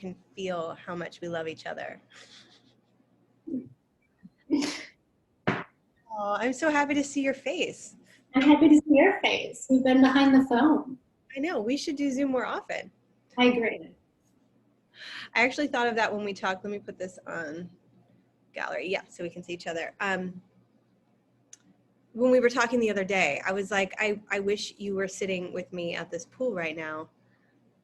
can feel how much we love each other. Oh, I'm so happy to see your face. I'm happy to see your face. We've been behind the phone. I know, we should do Zoom more often. I agree. I actually thought of that when we talked. Let me put this on gallery. Yeah, so we can see each other. When we were talking the other day, I was like, I wish you were sitting with me at this pool right now.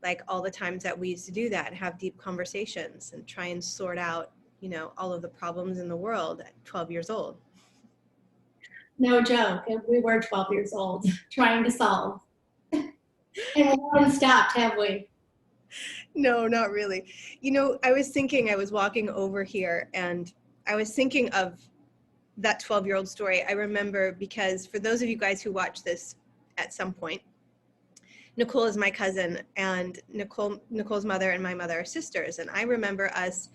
Like all the times that we used to do that and have deep conversations and try and sort out, you know, all of the problems in the world at 12 years old. No joke. We were 12 years old trying to solve. And we haven't stopped, have we? No, not really. You know, I was thinking, I was walking over here and I was thinking of that 12-year-old story. I remember because for those of you guys who watch this at some point, Nicole is my cousin, and Nicole's mother and my mother are sisters. And I remember us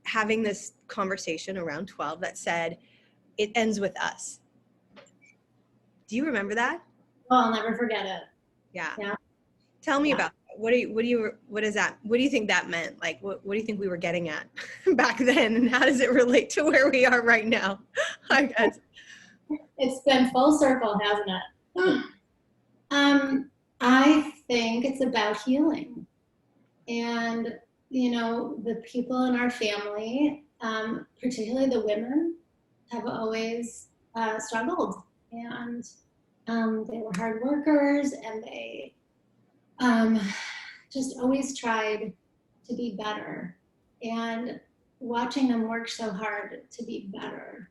having this conversation around 12 that said, it ends with us. Do you remember that? Oh, I'll never forget it. Yeah. Yeah. Tell me about that. What is that? What do you think that meant? Like, what do you think we were getting at back then? And how does it relate to where we are right now? I guess. It's been full circle, hasn't it? I think it's about healing. And, you know, the people in our family, particularly the women, have always struggled. And they were hard workers, and they just always tried to be better. And watching them work so hard to be better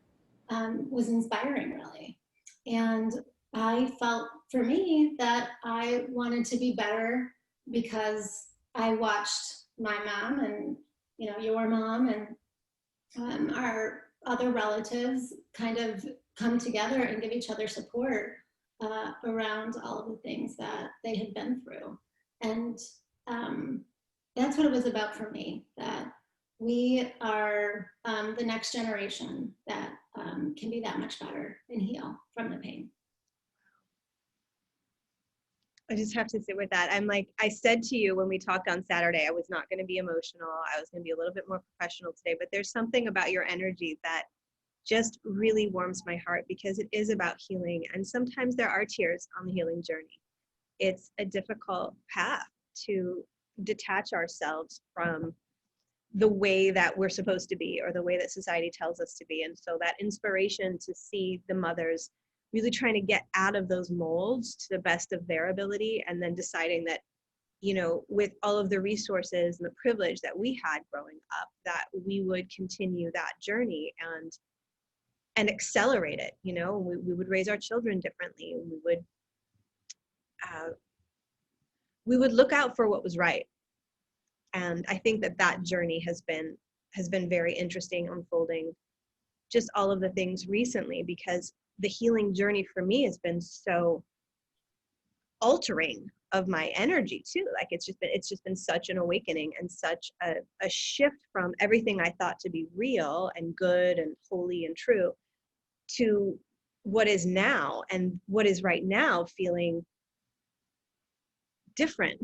was inspiring, really. And I felt, for me, that I wanted to be better because I watched my mom and, you know, your mom and our other relatives kind of come together and give each other support around all of the things that they had been through. And that's what it was about for me, that we are the next generation that can be that much better and heal from the pain. I just have to sit with that. I'm like, I said to you when we talked on Saturday, I was not going to be emotional. I was going to be a little bit more professional today, but there's something about your energy that just really warms my heart, because it is about healing. And sometimes there are tears on the healing journey. It's a difficult path to detach ourselves from the way that we're supposed to be, or the way that society tells us to be. And so that inspiration to see the mothers really trying to get out of those molds to the best of their ability, and then deciding that, you know, with all of the resources and the privilege that we had growing up, that we would continue that journey and accelerate it. You know, we would raise our children differently. We would look out for what was right. And I think that journey has been very interesting, unfolding just all of the things recently, because the healing journey for me has been so altering of my energy too. Like it's just been such an awakening and such a shift from everything I thought to be real and good and holy and true to what is now, and what is right now feeling different.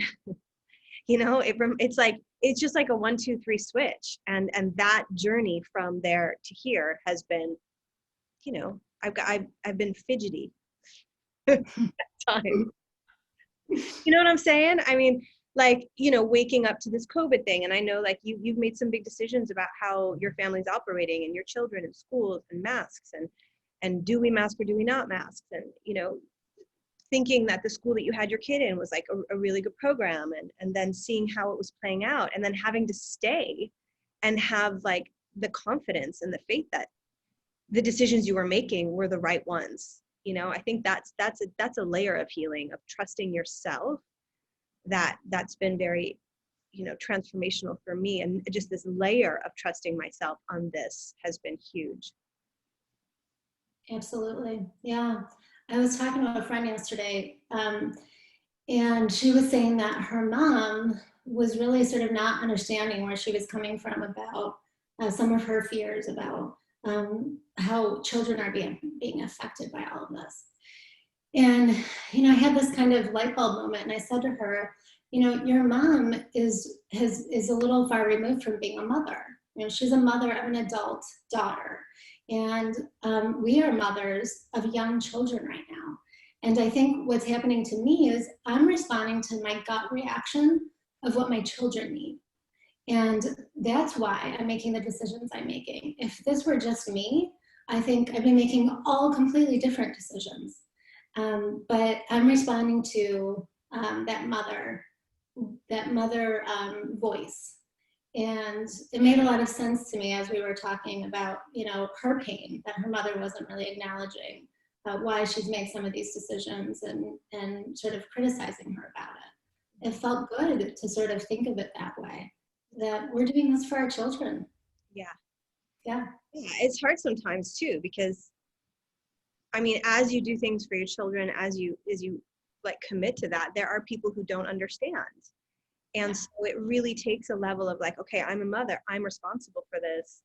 You know, it's just like a 1, 2, 3 switch, and that journey from there to here has been, you know, I've been fidgety at times. You know what I'm saying? I mean, like, you know, waking up to this COVID thing, and I know like you've made some big decisions about how your family's operating, and your children in schools, and masks, and do we mask or do we not mask, and, you know, thinking that the school that you had your kid in was like a really good program, and then seeing how it was playing out, and then having to stay and have like the confidence and the faith that the decisions you were making were the right ones. You know, I think that's a layer of healing, of trusting yourself, that's been very, you know, transformational for me. And just this layer of trusting myself on this has been huge. Absolutely. Yeah. I was talking to a friend yesterday, and she was saying that her mom was really sort of not understanding where she was coming from about some of her fears about how children are being affected by all of this. And, you know, I had this kind of light bulb moment, and I said to her, you know, your mom is a little far removed from being a mother. You know, she's a mother of an adult daughter, and we are mothers of young children right now. And I think what's happening to me is I'm responding to my gut reaction of what my children need. And that's why I'm making the decisions I'm making. If this were just me, I think I'd be making all completely different decisions. But I'm responding to that mother voice. And it made a lot of sense to me as we were talking about, you know, her pain, that her mother wasn't really acknowledging why she's made some of these decisions, and sort of criticizing her about it. It felt good to sort of think of it that way, that we're doing this for our children. Yeah. Yeah. Yeah. It's hard sometimes too, because I mean, as you do things for your children, as you like commit to that, there are people who don't understand. And so it really takes a level of like, okay, I'm a mother, I'm responsible for this.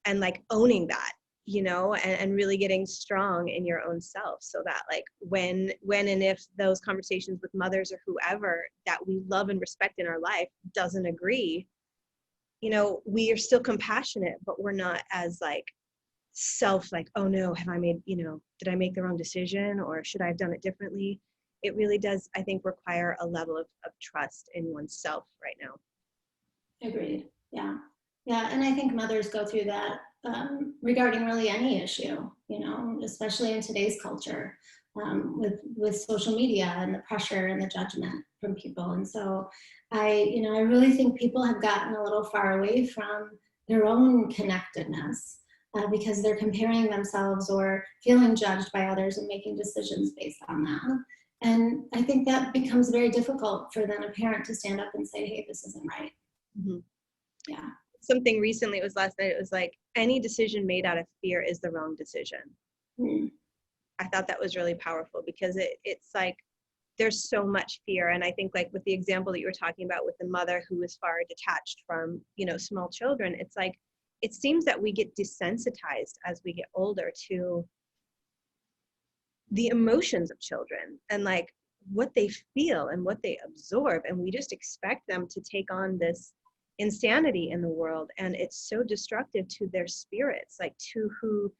And like owning that, you know, and really getting strong in your own self, so that like when and if those conversations with mothers or whoever that we love and respect in our life doesn't agree, you know, we are still compassionate, but we're not as like like, oh no, have I made, you know, did I make the wrong decision, or should I have done it differently? It really does, I think, require a level of trust in oneself right now. Agreed. Yeah. Yeah. And I think mothers go through that regarding really any issue, you know, especially in today's culture, with social media and the pressure and the judgment from people. And so I really think people have gotten a little far away from their own connectedness, because they're comparing themselves or feeling judged by others and making decisions based on that. And I think that becomes very difficult for then a parent to stand up and say, hey, this isn't right. Mm-hmm. Yeah. Something recently, it was last night, it was like, any decision made out of fear is the wrong decision. Mm. I thought that was really powerful, because it's like, there's so much fear. And I think like with the example that you were talking about with the mother who is far detached from, you know, small children, it's like, it seems that we get desensitized as we get older to the emotions of children and like what they feel and what they absorb. And we just expect them to take on this insanity in the world. And it's so destructive to their spirits, like to who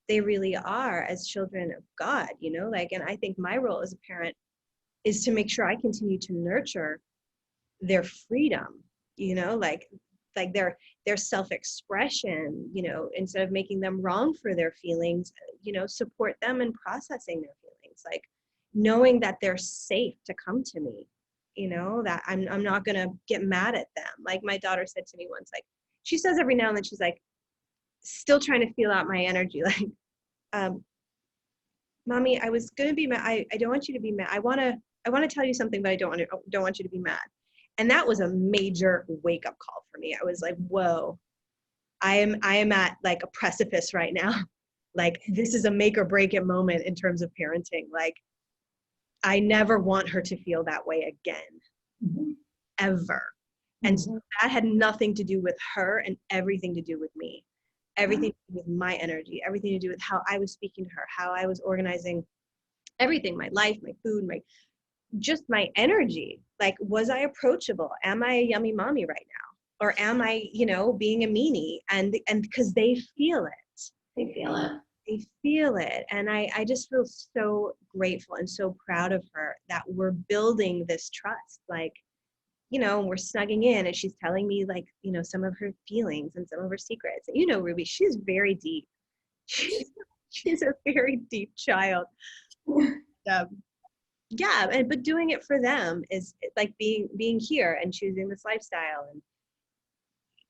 they really are as children of God, you know, like, and I think my role as a parent is to make sure I continue to nurture their freedom, you know, like their self-expression, you know, instead of making them wrong for their feelings, you know, support them in processing their feelings, like knowing that they're safe to come to me, you know, that I'm not gonna get mad at them. Like my daughter said to me once, like she says every now and then, she's like still trying to feel out my energy, like, Mommy, I was gonna be mad. I don't want you to be mad. I wanna tell you something, but I don't want you to be mad. And that was a major wake up call for me. I was like, whoa, I am at like a precipice right now. Like this is a make or break it moment in terms of parenting. Like I never want her to feel that way again, Mm-hmm. ever. And so that had nothing to do with her and everything to do with me. Everything to do with my energy, everything to do with how I was speaking to her, how I was organizing everything, my life, my food, just my energy. Like, was I approachable? Am I a yummy mommy right now? Or am I, you know, being a meanie? And because they feel it. They feel it. They feel it. And I just feel so grateful and so proud of her that we're building this trust. Like, you know, we're snugging in and she's telling me like, you know, some of her feelings and some of her secrets. And, you know, Ruby, she's very deep. She's a very deep child. Yeah, but doing it for them is like being here and choosing this lifestyle, and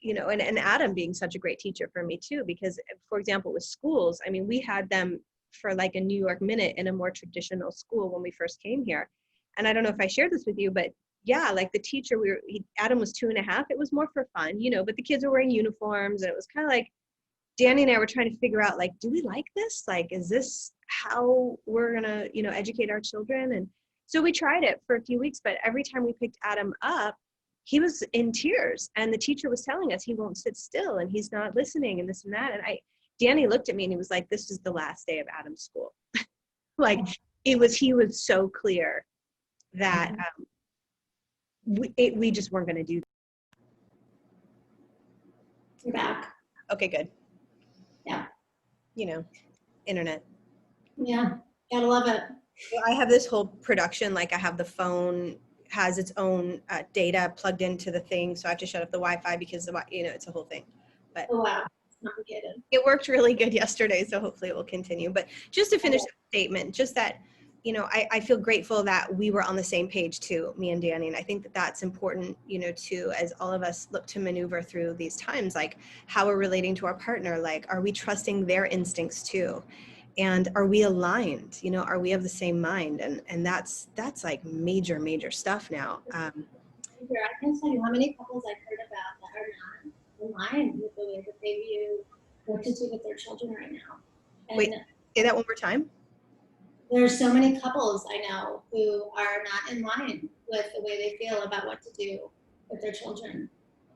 you know, and Adam being such a great teacher for me too, because for example with schools, I mean, we had them for like a New York minute in a more traditional school when we first came here. And I don't know if I shared this with you, but yeah, like the teacher, Adam was 2.5. It was more for fun, you know, but the kids were wearing uniforms, and it was kind of like Danny and I were trying to figure out, like, do we like this? Like, is this how we're gonna, you know, educate our children? And so we tried it for a few weeks, but every time we picked Adam up, he was in tears, and the teacher was telling us he won't sit still and he's not listening and this and that. And Danny looked at me and he was like, this is the last day of Adam's school. Like he was so clear that we just weren't going to do that. You're back. Okay, good. Yeah. You know, internet. Yeah. Gotta love it. Well, I have this whole production, like I have the phone has its own data plugged into the thing. So I have to shut off the Wi-Fi because it's a whole thing. But Oh, wow. It's complicated. it worked really good yesterday. So hopefully it will continue. But just to finish the statement, just that, I feel grateful that we were on the same page too, me and Danny. And I think that that's important, too, as all of us look to maneuver through these times, like how we're relating to our partner, like, are we trusting their instincts too? And are we aligned? Are we of the same mind? And that's like major stuff now. I can't tell you how many couples I've heard about that are not in line with the way that they view what to do with their children right now. And wait, say that one more time. There's so many couples I know who are not in line with the way they feel about what to do with their children.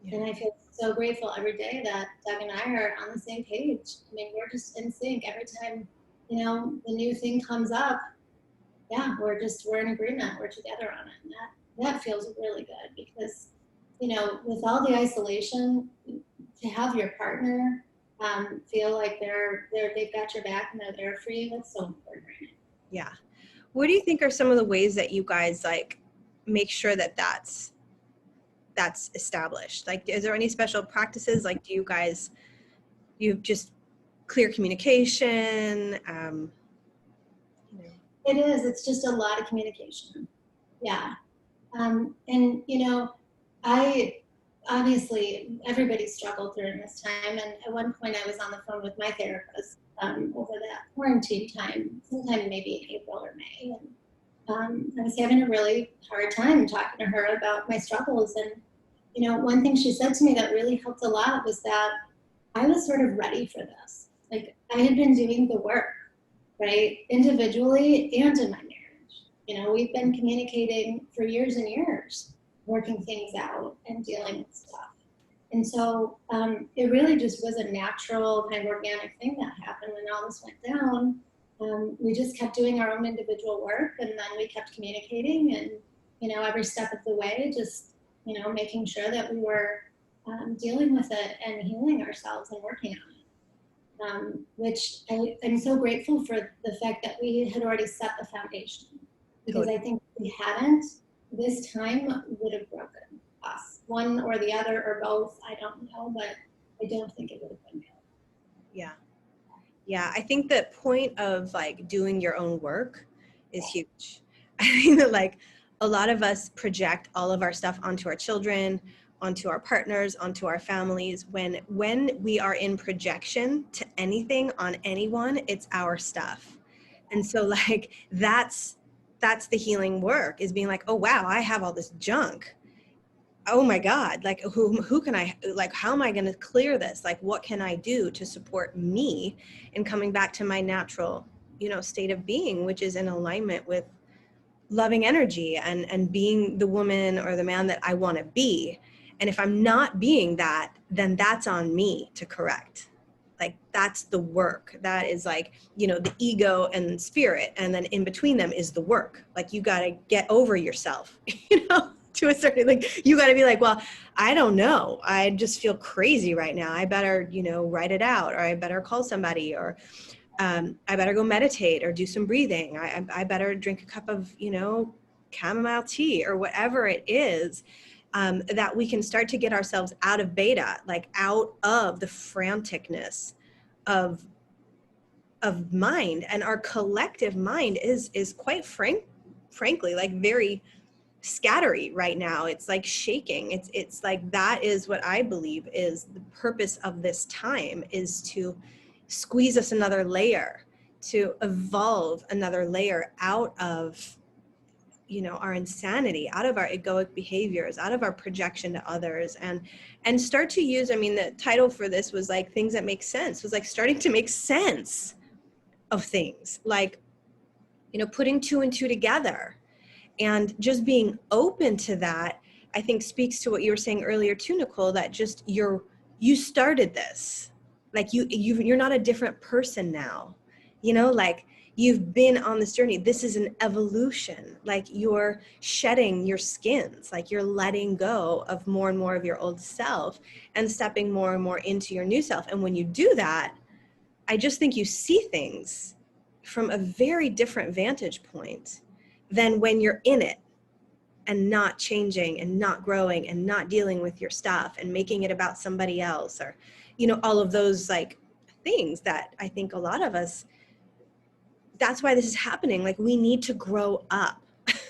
Yeah. And I feel so grateful every day that Doug and I are on the same page. I mean, we're just in sync every time, the new thing comes up. Yeah, we're in agreement. We're together on it. And that feels really good because, with all the isolation, to have your partner feel like they've got your back and they're there for you, that's so important right now. Yeah. What do you think are some of the ways that you guys like make sure that that's established? Like, is there any special practices? Like, do you just clear communication? It is. It's just a lot of communication. Yeah. And, obviously everybody struggled during this time. And at one point I was on the phone with my therapist over that quarantine time, sometime maybe in April or May. And I was having a really hard time talking to her about my struggles. And, one thing she said to me that really helped a lot was that I was sort of ready for this. Like I had been doing the work, right? Individually and in my marriage. We've been communicating for years and years, working things out and dealing with stuff. And so it really just was a natural kind of organic thing that happened when all this went down. We just kept doing our own individual work and then we kept communicating and, every step of the way, just, making sure that we were dealing with it and healing ourselves and working on it. Which I'm so grateful for the fact that we had already set the foundation because I think if we hadn't, this time would have broken us, one or the other or both. I don't know, but I don't think it would have been good. Yeah. I think the point of like doing your own work is huge. I think that like a lot of us project all of our stuff onto our children, onto our partners, onto our families. When we are in projection to anything on anyone, it's our stuff. And so like that's the healing work, is being like, oh wow, I have all this junk. Oh my God, like who can I, like, how am I going to clear this? Like, what can I do to support me in coming back to my natural, state of being, which is in alignment with loving energy and being the woman or the man that I want to be. And if I'm not being that, then that's on me to correct. Like that's the work. That is like, the ego and spirit. And then in between them is the work. Like you got to get over yourself, to a certain, like, you got to be like, well, I don't know. I just feel crazy right now. I better, write it out, or I better call somebody, or I better go meditate or do some breathing. I better drink a cup of, chamomile tea or whatever it is, that we can start to get ourselves out of beta, like out of the franticness of mind. And our collective mind is quite frankly, like very scattery right now. It's like shaking. It's like, that is what I believe is the purpose of this time, is to squeeze us another layer, to evolve another layer out of, our insanity, out of our egoic behaviors, out of our projection to others, and start to use, the title for this was like things that make sense, was like starting to make sense of things, like, putting two and two together. And just being open to that, I think speaks to what you were saying earlier too, Nicole, that just you started this. Like you're not a different person now, like You've been on this journey. This is an evolution. Like you're shedding your skins, like you're letting go of more and more of your old self and stepping more and more into your new self. And when you do that, I just think you see things from a very different vantage point than when you're in it and not changing and not growing and not dealing with your stuff and making it about somebody else, or, you know, all of those like things that I think a lot of us, that's why this is happening. Like we need to grow up.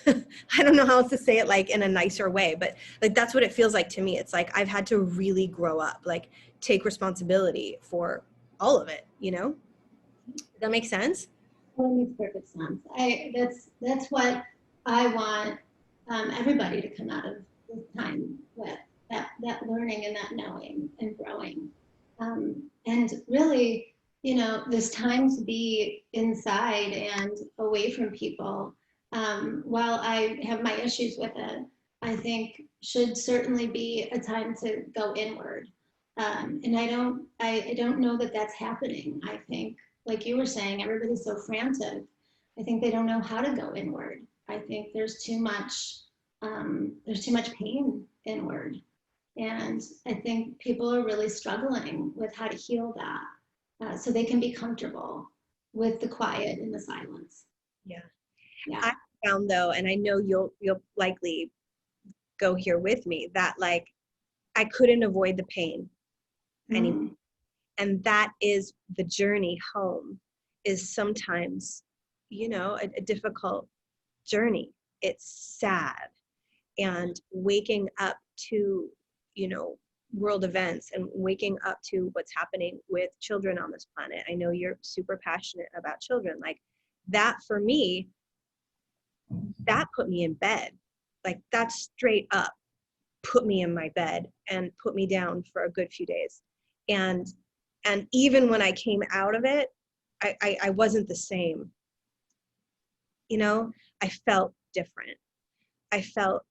I don't know how else to say it, like in a nicer way, but like that's what it feels like to me. It's like I've had to really grow up, like take responsibility for all of it, you know? Does that make sense? Well, it makes perfect sense. That's what I want everybody to come out of this time with, that learning and that knowing and growing, and really, you know, this time to be inside and away from people. While I have my issues with it, I think should certainly be a time to go inward. And I don't know that that's happening. I think, like you were saying, everybody's so frantic. I think they don't know how to go inward. I think there's too much pain inward. And I think people are really struggling with how to heal that, so they can be comfortable with the quiet and the silence. Yeah. Yeah. I found though, and I know you'll likely go here with me, that like I couldn't avoid the pain anymore. And that is the journey home, is sometimes, you know, a difficult journey. It's sad. And waking up to, you know, world events and waking up to what's happening with children on this planet. I know you're super passionate about children. Like that for me, that put me in bed. Like that straight up put me in my bed and put me down for a good few days. And even when I came out of it, I wasn't the same. You know, I felt different. I felt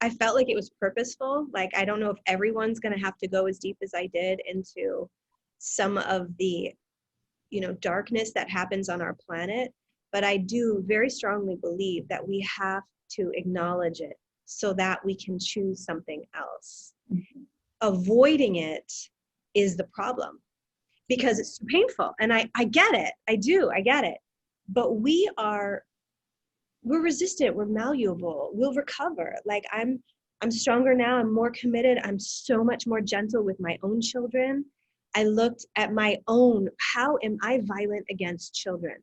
like it was purposeful. Like, I don't know if everyone's going to have to go as deep as I did into some of the, you know, darkness that happens on our planet. But I do very strongly believe that we have to acknowledge it so that we can choose something else. Mm-hmm. Avoiding it is the problem because it's too painful. And I get it. I get it. But we're resistant, we're malleable, we'll recover. Like I'm stronger now, I'm more committed, I'm so much more gentle with my own children. I looked at my own, how am I violent against children?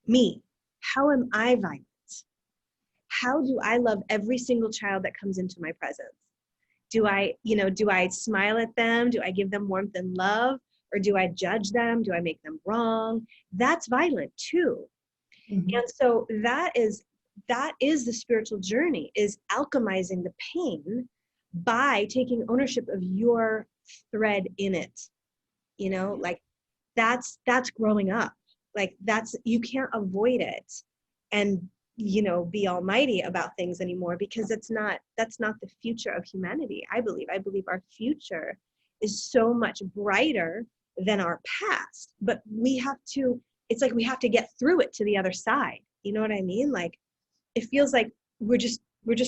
Me, how am I violent? How do I love every single child that comes into my presence? Do I smile at them? Do I give them warmth and love? Or do I judge them? Do I make them wrong? That's violent too. Mm-hmm. And so that is the spiritual journey, is alchemizing the pain by taking ownership of your thread in it. You know, like that's growing up. Like you can't avoid it and, you know, be almighty about things anymore, because that's not the future of humanity. I believe our future is so much brighter than our past, but it's like we have to get through it to the other side. You know what I mean? Like, it feels like we're just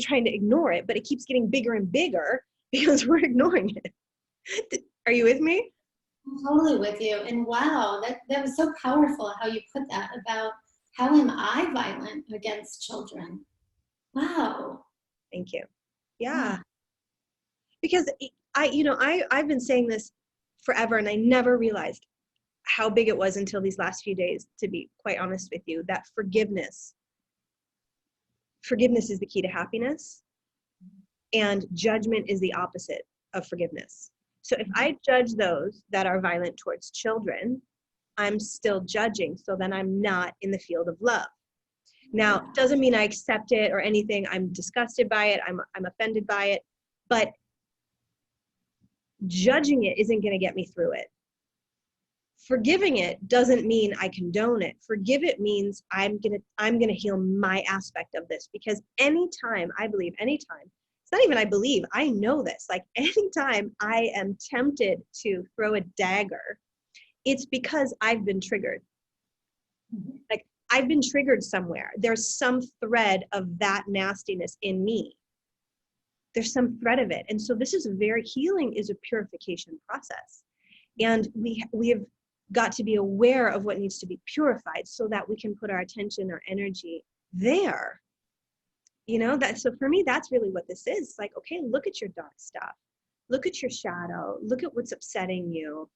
trying to ignore it, but it keeps getting bigger and bigger because we're ignoring it. Are you with me? I'm totally with you. And wow, that was so powerful how you put that about how am I violent against children? Wow. Thank you. Yeah. Because I've been saying this forever, and I never realized how big it was until these last few days, to be quite honest with you, that forgiveness is the key to happiness, and judgment is the opposite of forgiveness. So if I judge those that are violent towards children, I'm still judging. So then I'm not in the field of love. Now, it doesn't mean I accept it or anything. I'm disgusted by it. I'm offended by it. But judging it isn't going to get me through it. Forgiving it doesn't mean I condone it. Forgive it means I'm gonna heal my aspect of this, because anytime, it's not even I know this, like anytime I am tempted to throw a dagger, it's because I've been triggered. Like, I've been triggered somewhere. There's some thread of that nastiness in me. There's some thread of it. And so this is healing is a purification process. And we have got to be aware of what needs to be purified so that we can put our attention, our energy there. So for me, that's really what this is. It's like, okay, look at your dark stuff. Look at your shadow. Look at what's upsetting you.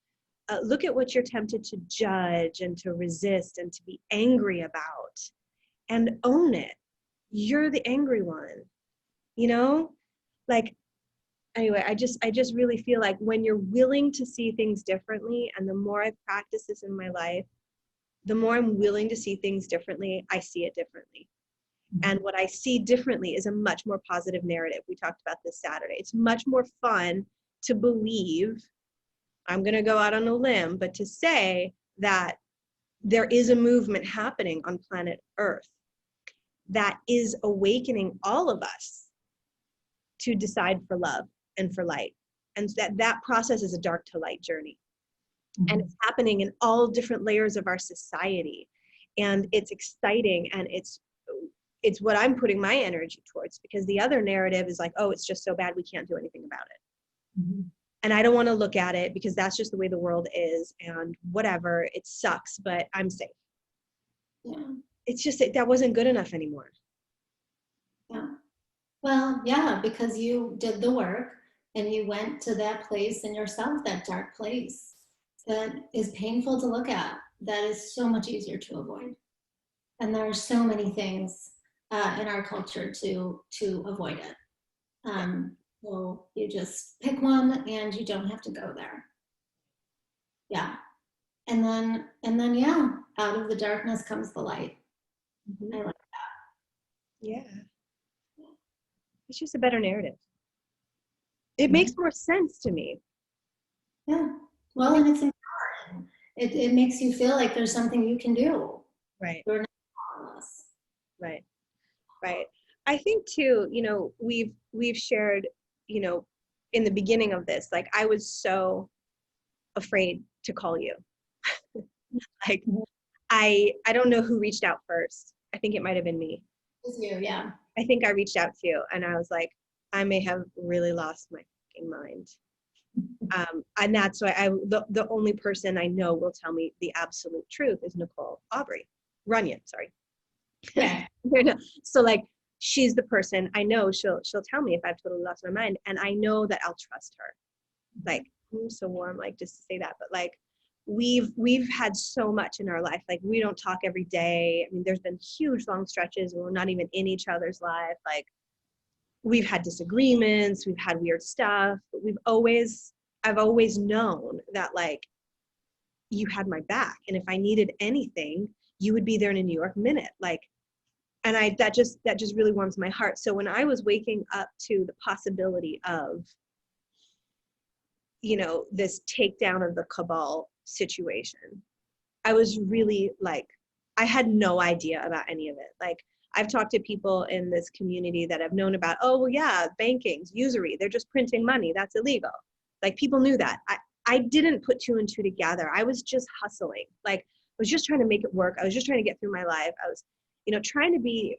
Look at what you're tempted to judge and to resist and to be angry about, and own it. You're the angry one, like, anyway, I just really feel like when you're willing to see things differently, and the more I practice this in my life, the more I'm willing to see things differently, I see it differently. And what I see differently is a much more positive narrative. We talked about this Saturday. It's much more fun to believe, I'm going to go out on a limb, but to say that there is a movement happening on planet Earth that is awakening all of us to decide for love and for light. And that process is a dark to light journey. And it's happening in all different layers of our society. And it's exciting, and it's what I'm putting my energy towards, because the other narrative is like, oh, it's just so bad we can't do anything about it. And I don't want to look at it because that's just the way the world is, and whatever, it sucks, but I'm safe. Yeah. It's just that wasn't good enough anymore. Yeah. Well, yeah, because you did the work and you went to that place in yourself, that dark place that is painful to look at, that is so much easier to avoid. And there are so many things in our culture to avoid it. So you just pick one and you don't have to go there. Yeah. And then yeah, out of the darkness comes the light. I like that. Yeah. It's just a better narrative. It makes more sense to me. Yeah. Well, and it's empowering. It makes you feel like there's something you can do. Right. You're not powerless. Right. I think too, we've shared, in the beginning of this, like, I was so afraid to call you. Like, I don't know who reached out first. I think it might have been me. It was you, yeah. I think I reached out to you, and I was like, I may have really lost my fucking mind. And that's why the only person I know will tell me the absolute truth is Nicole Aubrey Runyon. Sorry. Yeah. So, like, she's the person I know. She'll tell me if I've totally lost my mind, and I know that I'll trust her. Like, I'm so warm, like, just to say that, but like, we've had so much in our life. Like, we don't talk every day. I mean, there's been huge long stretches where we're not even in each other's life. Like, we've had disagreements, we've had weird stuff, but I've always known that, like, you had my back, and if I needed anything, you would be there in a New York minute. Like, and that just really warms my heart. So when I was waking up to the possibility of, this takedown of the cabal situation, I was really like, I had no idea about any of it. Like, I've talked to people in this community that have known about, oh, well, yeah, banking's usury. They're just printing money. That's illegal. Like, people knew that. I didn't put two and two together. I was just hustling. Like, I was just trying to make it work. I was just trying to get through my life. I was, trying to be,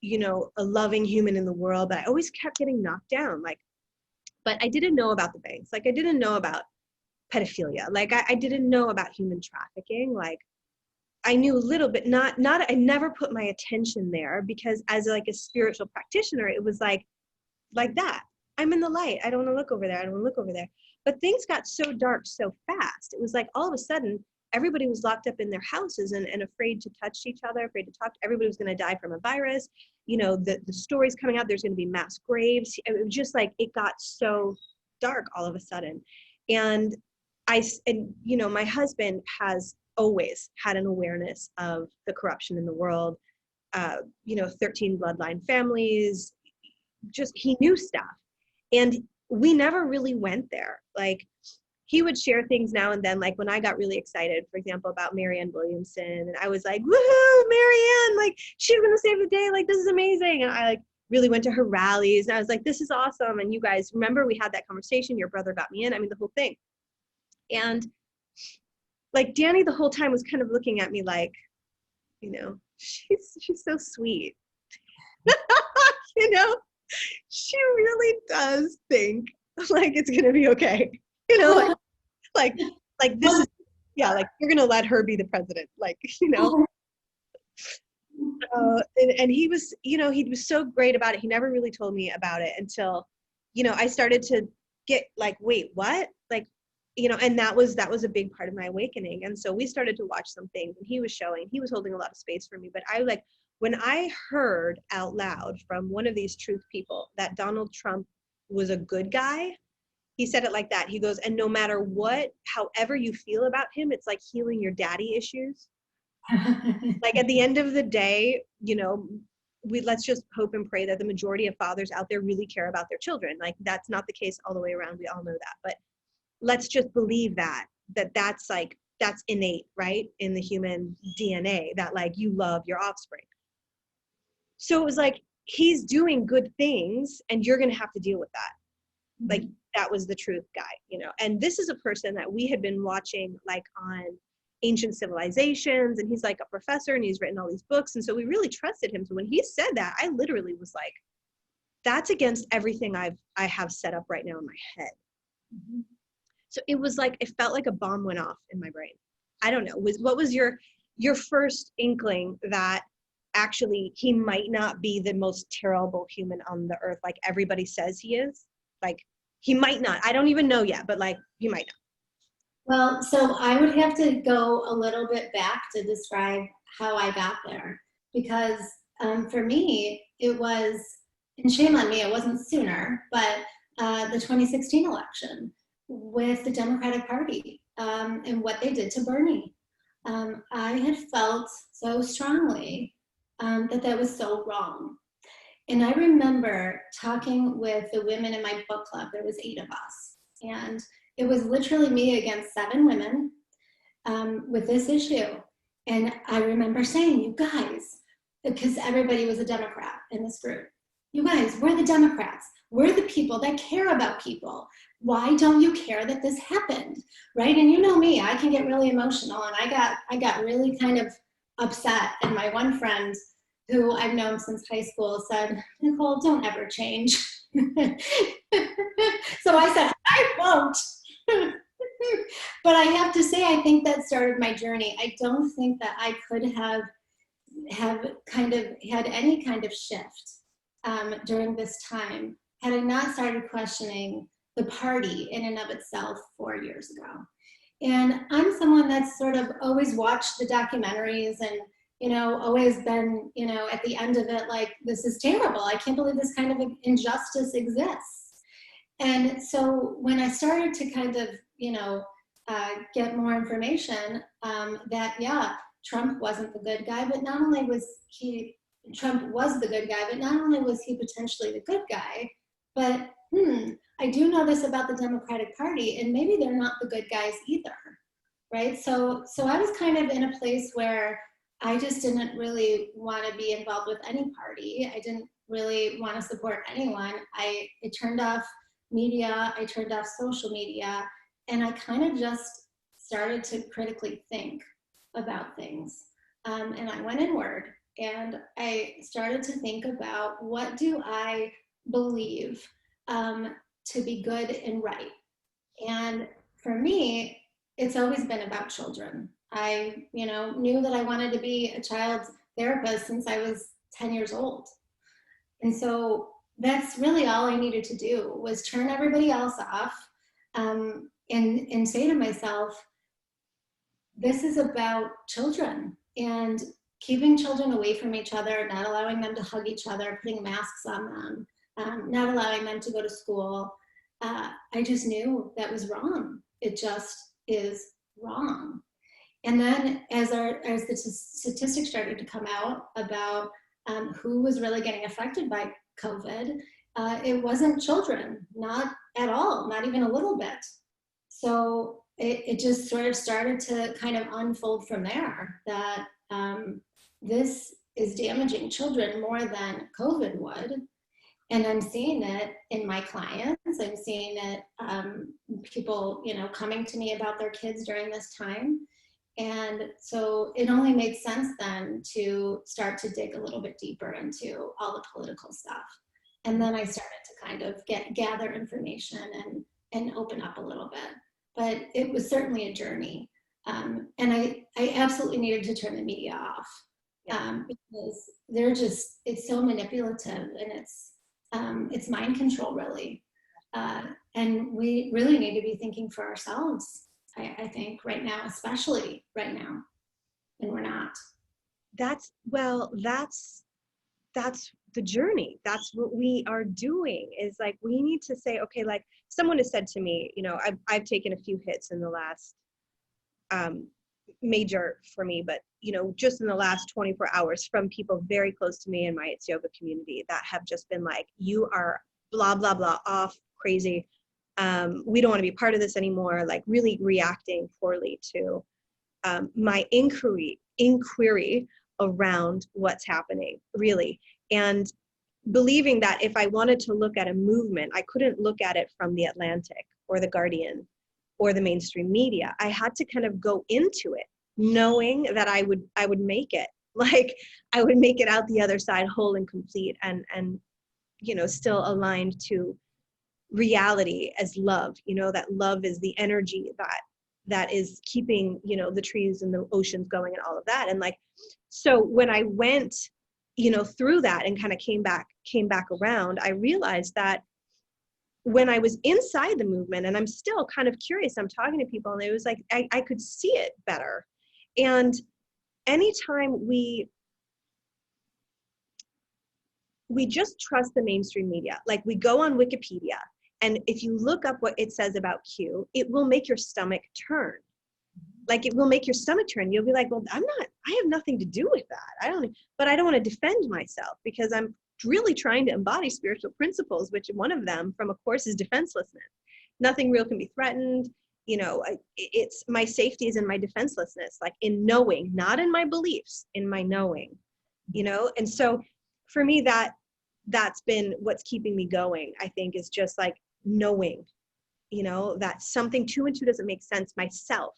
a loving human in the world, but I always kept getting knocked down. Like, but I didn't know about the banks. Like, I didn't know about pedophilia. Like, I didn't know about human trafficking. Like, I knew a little bit, I never put my attention there, because as like a spiritual practitioner, it was like that. I'm in the light. I don't want to look over there. I don't want to look over there. But things got so dark so fast. It was like all of a sudden, everybody was locked up in their houses and afraid to touch each other, afraid to talk. Everybody was going to die from a virus. The stories coming out, there's going to be mass graves. It was just like, it got so dark all of a sudden. And my husband has always had an awareness of the corruption in the world, 13 bloodline families, just, he knew stuff. And we never really went there. Like, he would share things now and then, like when I got really excited, for example, about Marianne Williamson, and I was like, woohoo, Marianne, like, she's gonna save the day, like, this is amazing. And I like really went to her rallies, and I was like, this is awesome. And you guys remember, we had that conversation, your brother got me in, I mean, the whole thing. And like, Danny the whole time was kind of looking at me like, you know, she's so sweet. You know, she really does think like it's gonna be okay. You know, like this is, yeah, like you're gonna let her be the president, like, you know. And he was, you know, he was so great about it. He never really told me about it until, you know, I started to get like, wait, what? Like, you know, and that was a big part of my awakening. And so we started to watch some things, and he was holding a lot of space for me. But I like, when I heard out loud from one of these truth people that Donald Trump was a good guy, he said it like that. He goes, and no matter what, however you feel about him, it's like healing your daddy issues. Like at the end of the day, you know, let's just hope and pray that the majority of fathers out there really care about their children. Like that's not the case all the way around. We all know that. But let's just believe that's innate, right? In the human DNA, that like you love your offspring. So it was like, he's doing good things and you're going to have to deal with that. Like that was the truth guy, you know. And this is a person that we had been watching like on ancient civilizations, and he's like a professor and he's written all these books, and so we really trusted him. So when he said that, I literally was like, that's against everything I have set up right now in my head. Mm-hmm. So it was like, it felt like a bomb went off in my brain. I don't know, what was your first inkling that actually he might not be the most terrible human on the earth like everybody says he is? Like he might not, I don't even know yet, but like he might not. Well, so I would have to go a little bit back to describe how I got there, because for me, it was, and shame on me, it wasn't sooner, but the 2016 election with the Democratic Party and what they did to Bernie. I had felt so strongly that was so wrong. And I remember talking with the women in my book club. There was 8 of us, and it was literally me against 7 women with this issue. And I remember saying, you guys, because everybody was a Democrat in this group, you guys, we're the Democrats. We're the people that care about people. Why don't you care that this happened, right? And you know me, I can get really emotional, and I got really kind of upset. And my one friend, who I've known since high school, said, Nicole, don't ever change. So I said, I won't. But I have to say, I think that started my journey. I don't think that I could have kind of had any kind of shift during this time had I not started questioning the party in and of itself 4 years ago. And I'm someone that's sort of always watched the documentaries and, you know, always been, you know, at the end of it, like, this is terrible. I can't believe this kind of injustice exists. And so when I started to kind of, you know, get more information that, yeah, Trump wasn't the good guy, but not only was Trump was the good guy, but not only was he potentially the good guy, but I do know this about the Democratic Party, and maybe they're not the good guys either, right? So I was kind of in a place where I just didn't really want to be involved with any party. I didn't really want to support anyone. I turned off media, I turned off social media, and I kind of just started to critically think about things. And I went inward and I started to think about, what do I believe to be good and right? And for me, it's always been about children. I, you know, knew that I wanted to be a child therapist since I was 10 years old. And so that's really all I needed to do, was turn everybody else off and say to myself, this is about children and keeping children away from each other, not allowing them to hug each other, putting masks on them, not allowing them to go to school. I just knew that was wrong. It just is wrong. And then as the statistics started to come out about who was really getting affected by COVID, it wasn't children, not at all, not even a little bit. So it just sort of started to kind of unfold from there, that this is damaging children more than COVID would. And I'm seeing it in my clients. I'm seeing it, people, you know, coming to me about their kids during this time. And so it only made sense then to start to dig a little bit deeper into all the political stuff. And then I started to kind of gather information and open up a little bit. But it was certainly a journey. And I absolutely needed to turn the media off, because it's so manipulative, and it's mind control, really. And we really need to be thinking for ourselves, I think, right now, especially right now, and we're not. That's the journey. That's what we are doing, is like, we need to say, okay, like someone has said to me, you know, I've taken a few hits in the last, major for me, but you know, just in the last 24 hours from people very close to me in my It's Yoga community that have just been like, you are blah, blah, blah, off, crazy. We don't want to be part of this anymore. Like really reacting poorly to my inquiry around what's happening, really. And believing that if I wanted to look at a movement, I couldn't look at it from the Atlantic or the Guardian or the mainstream media. I had to kind of go into it knowing that I would make it. Like I would make it out the other side whole and complete, and you know, still aligned to reality as love, you know, that love is the energy that is keeping, you know, the trees and the oceans going and all of that. And like, so when I went, you know, through that and kind of came back around, I realized that when I was inside the movement, and I'm still kind of curious, I'm talking to people, and it was like, I could see it better. And anytime we just trust the mainstream media, like we go on Wikipedia, and if you look up what it says about Q, it will make your stomach turn. Like it will make your stomach turn. You'll be like, well, I have nothing to do with that. But I don't want to defend myself, because I'm really trying to embody spiritual principles, which one of them from a course is defenselessness. Nothing real can be threatened. You know, it's my safety is in my defenselessness, like in knowing, not in my beliefs, in my knowing, you know? And so for me, that's been what's keeping me going, I think, is just like knowing, you know, that something 2 and 2 doesn't make sense myself.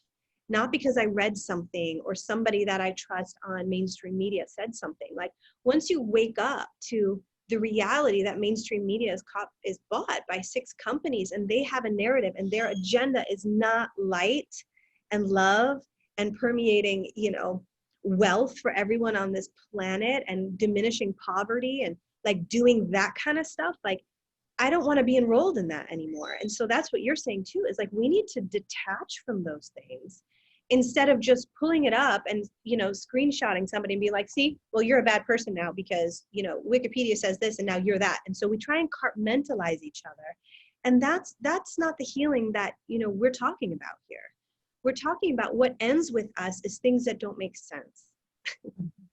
Not because I read something or somebody that I trust on mainstream media said something. Like once you wake up to the reality that mainstream media is bought by 6 companies, and they have a narrative, and their agenda is not light and love and permeating, you know, wealth for everyone on this planet and diminishing poverty and like doing that kind of stuff, like I don't want to be enrolled in that anymore. And so that's what you're saying too, is like we need to detach from those things instead of just pulling it up and, you know, screenshotting somebody and be like, see, well, you're a bad person now because, you know, Wikipedia says this and now you're that. And so we try and compartmentalize each other. And that's not the healing that, you know, we're talking about here. We're talking about what ends with us is things that don't make sense.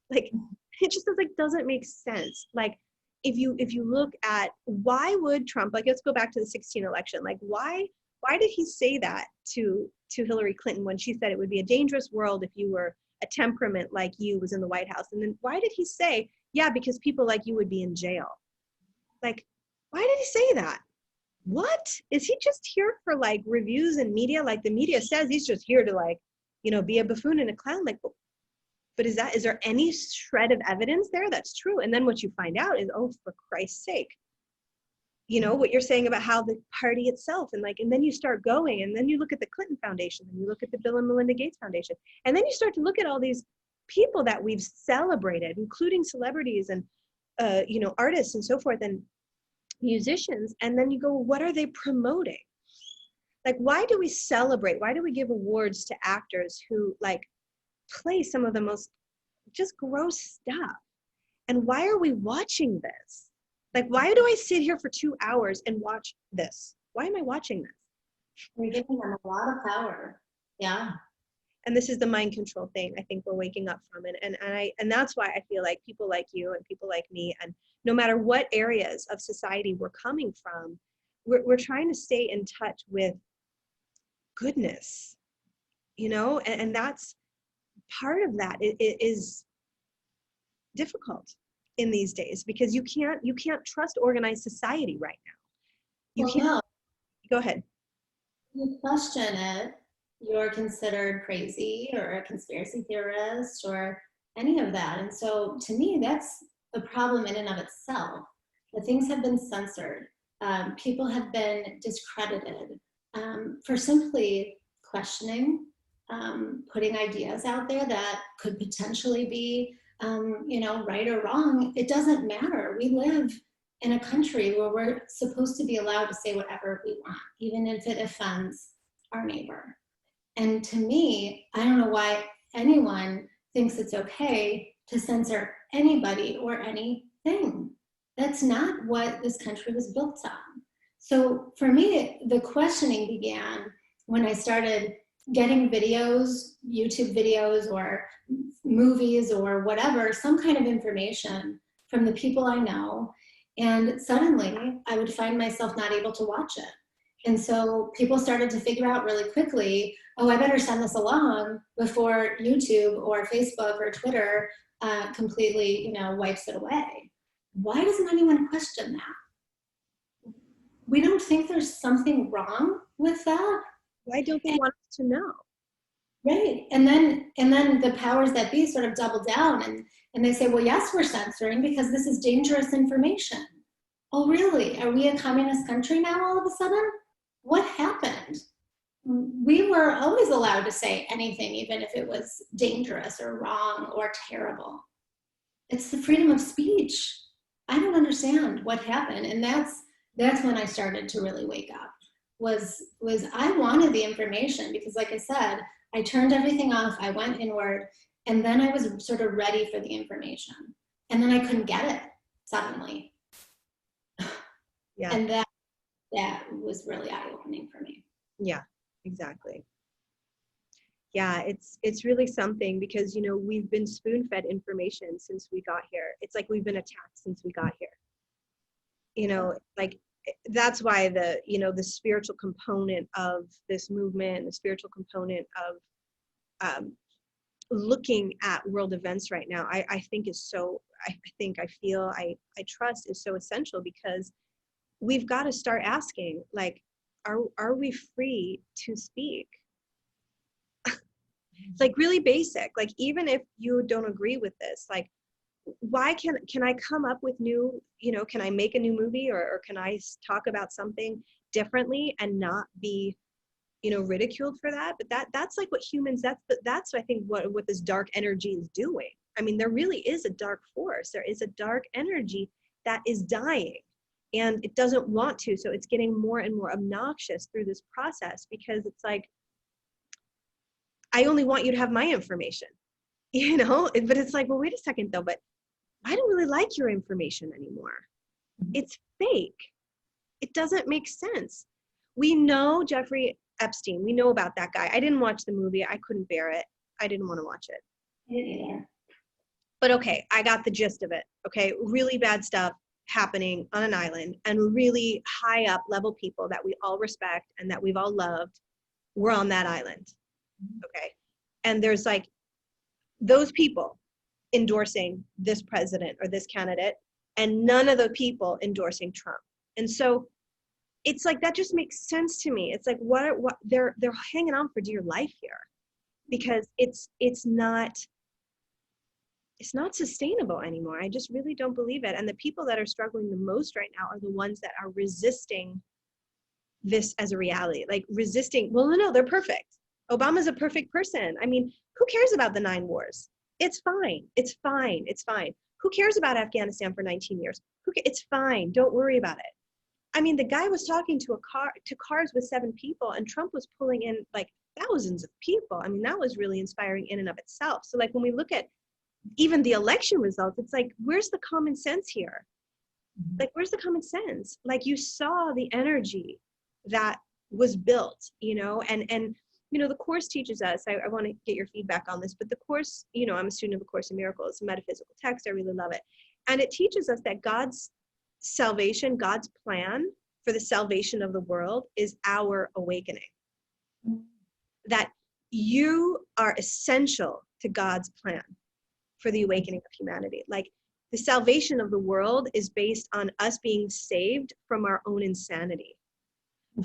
Like it just doesn't make sense. Like if you look at why would Trump, like let's go back to the 2016 election, like why did he say that to Hillary Clinton when she said it would be a dangerous world if you were a temperament like you was in the White House? And then why did he say, yeah, because people like you would be in jail? Like, why did he say that? What? Is he just here for like reviews and media? Like the media says he's just here to like, you know, be a buffoon and a clown. Like, but is there any shred of evidence there that's true? And then what you find out is, oh, for Christ's sake, you know, what you're saying about how the party itself, and then you start going, and then you look at the Clinton Foundation, and you look at the Bill and Melinda Gates Foundation, and then you start to look at all these people that we've celebrated, including celebrities and, you know, artists and so forth, and musicians, and then you go, what are they promoting? Like, why do we celebrate? Why do we give awards to actors who like play some of the most just gross stuff? And why are we watching this? Like, why do I sit here for 2 hours and watch this? Why am I watching this? We're giving them a lot of power. Yeah. And this is the mind control thing I think we're waking up from. And that's why I feel like people like you and people like me, and no matter what areas of society we're coming from, we're trying to stay in touch with goodness, you know, and that's part of that. It is difficult in these days because you can't trust organized society right now. You Well, can't. no, Go ahead. you question it, you're considered crazy or a conspiracy theorist or any of that. And so to me, that's a problem in and of itself. That things have been censored. People have been discredited for simply questioning, putting ideas out there that could potentially be, right or wrong. It doesn't matter. We live in a country where we're supposed to be allowed to say whatever we want, even if it offends our neighbor. And to me, I don't know why anyone thinks it's okay to censor anybody or anything. That's not what this country was built on. So for me, the questioning began when I started getting videos, YouTube videos or movies or whatever, some kind of information from the people I know. And suddenly I would find myself not able to watch it. And so people started to figure out really quickly, oh, I better send this along before YouTube or Facebook or Twitter completely, wipes it away. Why doesn't anyone question that? We don't think there's something wrong with that. Why don't they want us to know? Right. And then the powers that be sort of double down and they say, well, yes, we're censoring because this is dangerous information. Oh, really? Are we a communist country now all of a sudden? What happened? We were always allowed to say anything, even if it was dangerous or wrong or terrible. It's the freedom of speech. I don't understand what happened. And that's when I started to really wake up, was I wanted the information because, like I said, I turned everything off, I went inward, and then I was sort of ready for the information. And then I couldn't get it suddenly. Yeah. And that was really eye-opening for me. Yeah, exactly. Yeah, it's really something because, we've been spoon-fed information since we got here. It's like we've been attacked since we got here. Like that's why the spiritual component of this movement, the spiritual component of looking at world events right now, I think is so, I trust is so essential, because we've got to start asking, like, are we free to speak? It's like really basic. Like, even if you don't agree with this, like, why can I come up with new, can I make a new movie, or can I talk about something differently and not be, ridiculed for that? But that's like what humans, that's I think what this dark energy is doing. I mean, there really is a dark force. There is a dark energy that is dying, and it doesn't want to. So it's getting more and more obnoxious through this process, because it's like, I only want you to have my information, but it's like, well, wait a second though, but I don't really like your information anymore. It's fake. It doesn't make sense. We know Jeffrey Epstein. We know about that guy. I didn't watch the movie. I couldn't bear it. I didn't want to watch it. Yeah. But okay, I got the gist of it. Okay, really bad stuff happening on an island, and really high up level people that we all respect and that we've all loved were on that island. Okay, and there's like those people endorsing this president or this candidate, and none of the people endorsing Trump. And so it's like, that just makes sense to me. It's like, what they're hanging on for dear life here, because it's not sustainable anymore. I just really don't believe it. And the people that are struggling the most right now are the ones that are resisting this as a reality, like resisting, well, no, they're perfect. Obama's a perfect person. I mean, who cares about the 9 wars? It's fine. It's fine. It's fine. Who cares about Afghanistan for 19 years? It's fine. Don't worry about it. I mean, the guy was talking to cars with 7 people, and Trump was pulling in like thousands of people. I mean, that was really inspiring in and of itself. So like, when we look at even the election results, it's like, where's the common sense here? Like, where's the common sense? Like, you saw the energy that was built, and the Course teaches us, I want to get your feedback on this, but the Course, I'm a student of the Course in Miracles. It's a metaphysical text. I really love it. And it teaches us that God's salvation, God's plan for the salvation of the world is our awakening. That you are essential to God's plan for the awakening of humanity. Like, the salvation of the world is based on us being saved from our own insanity,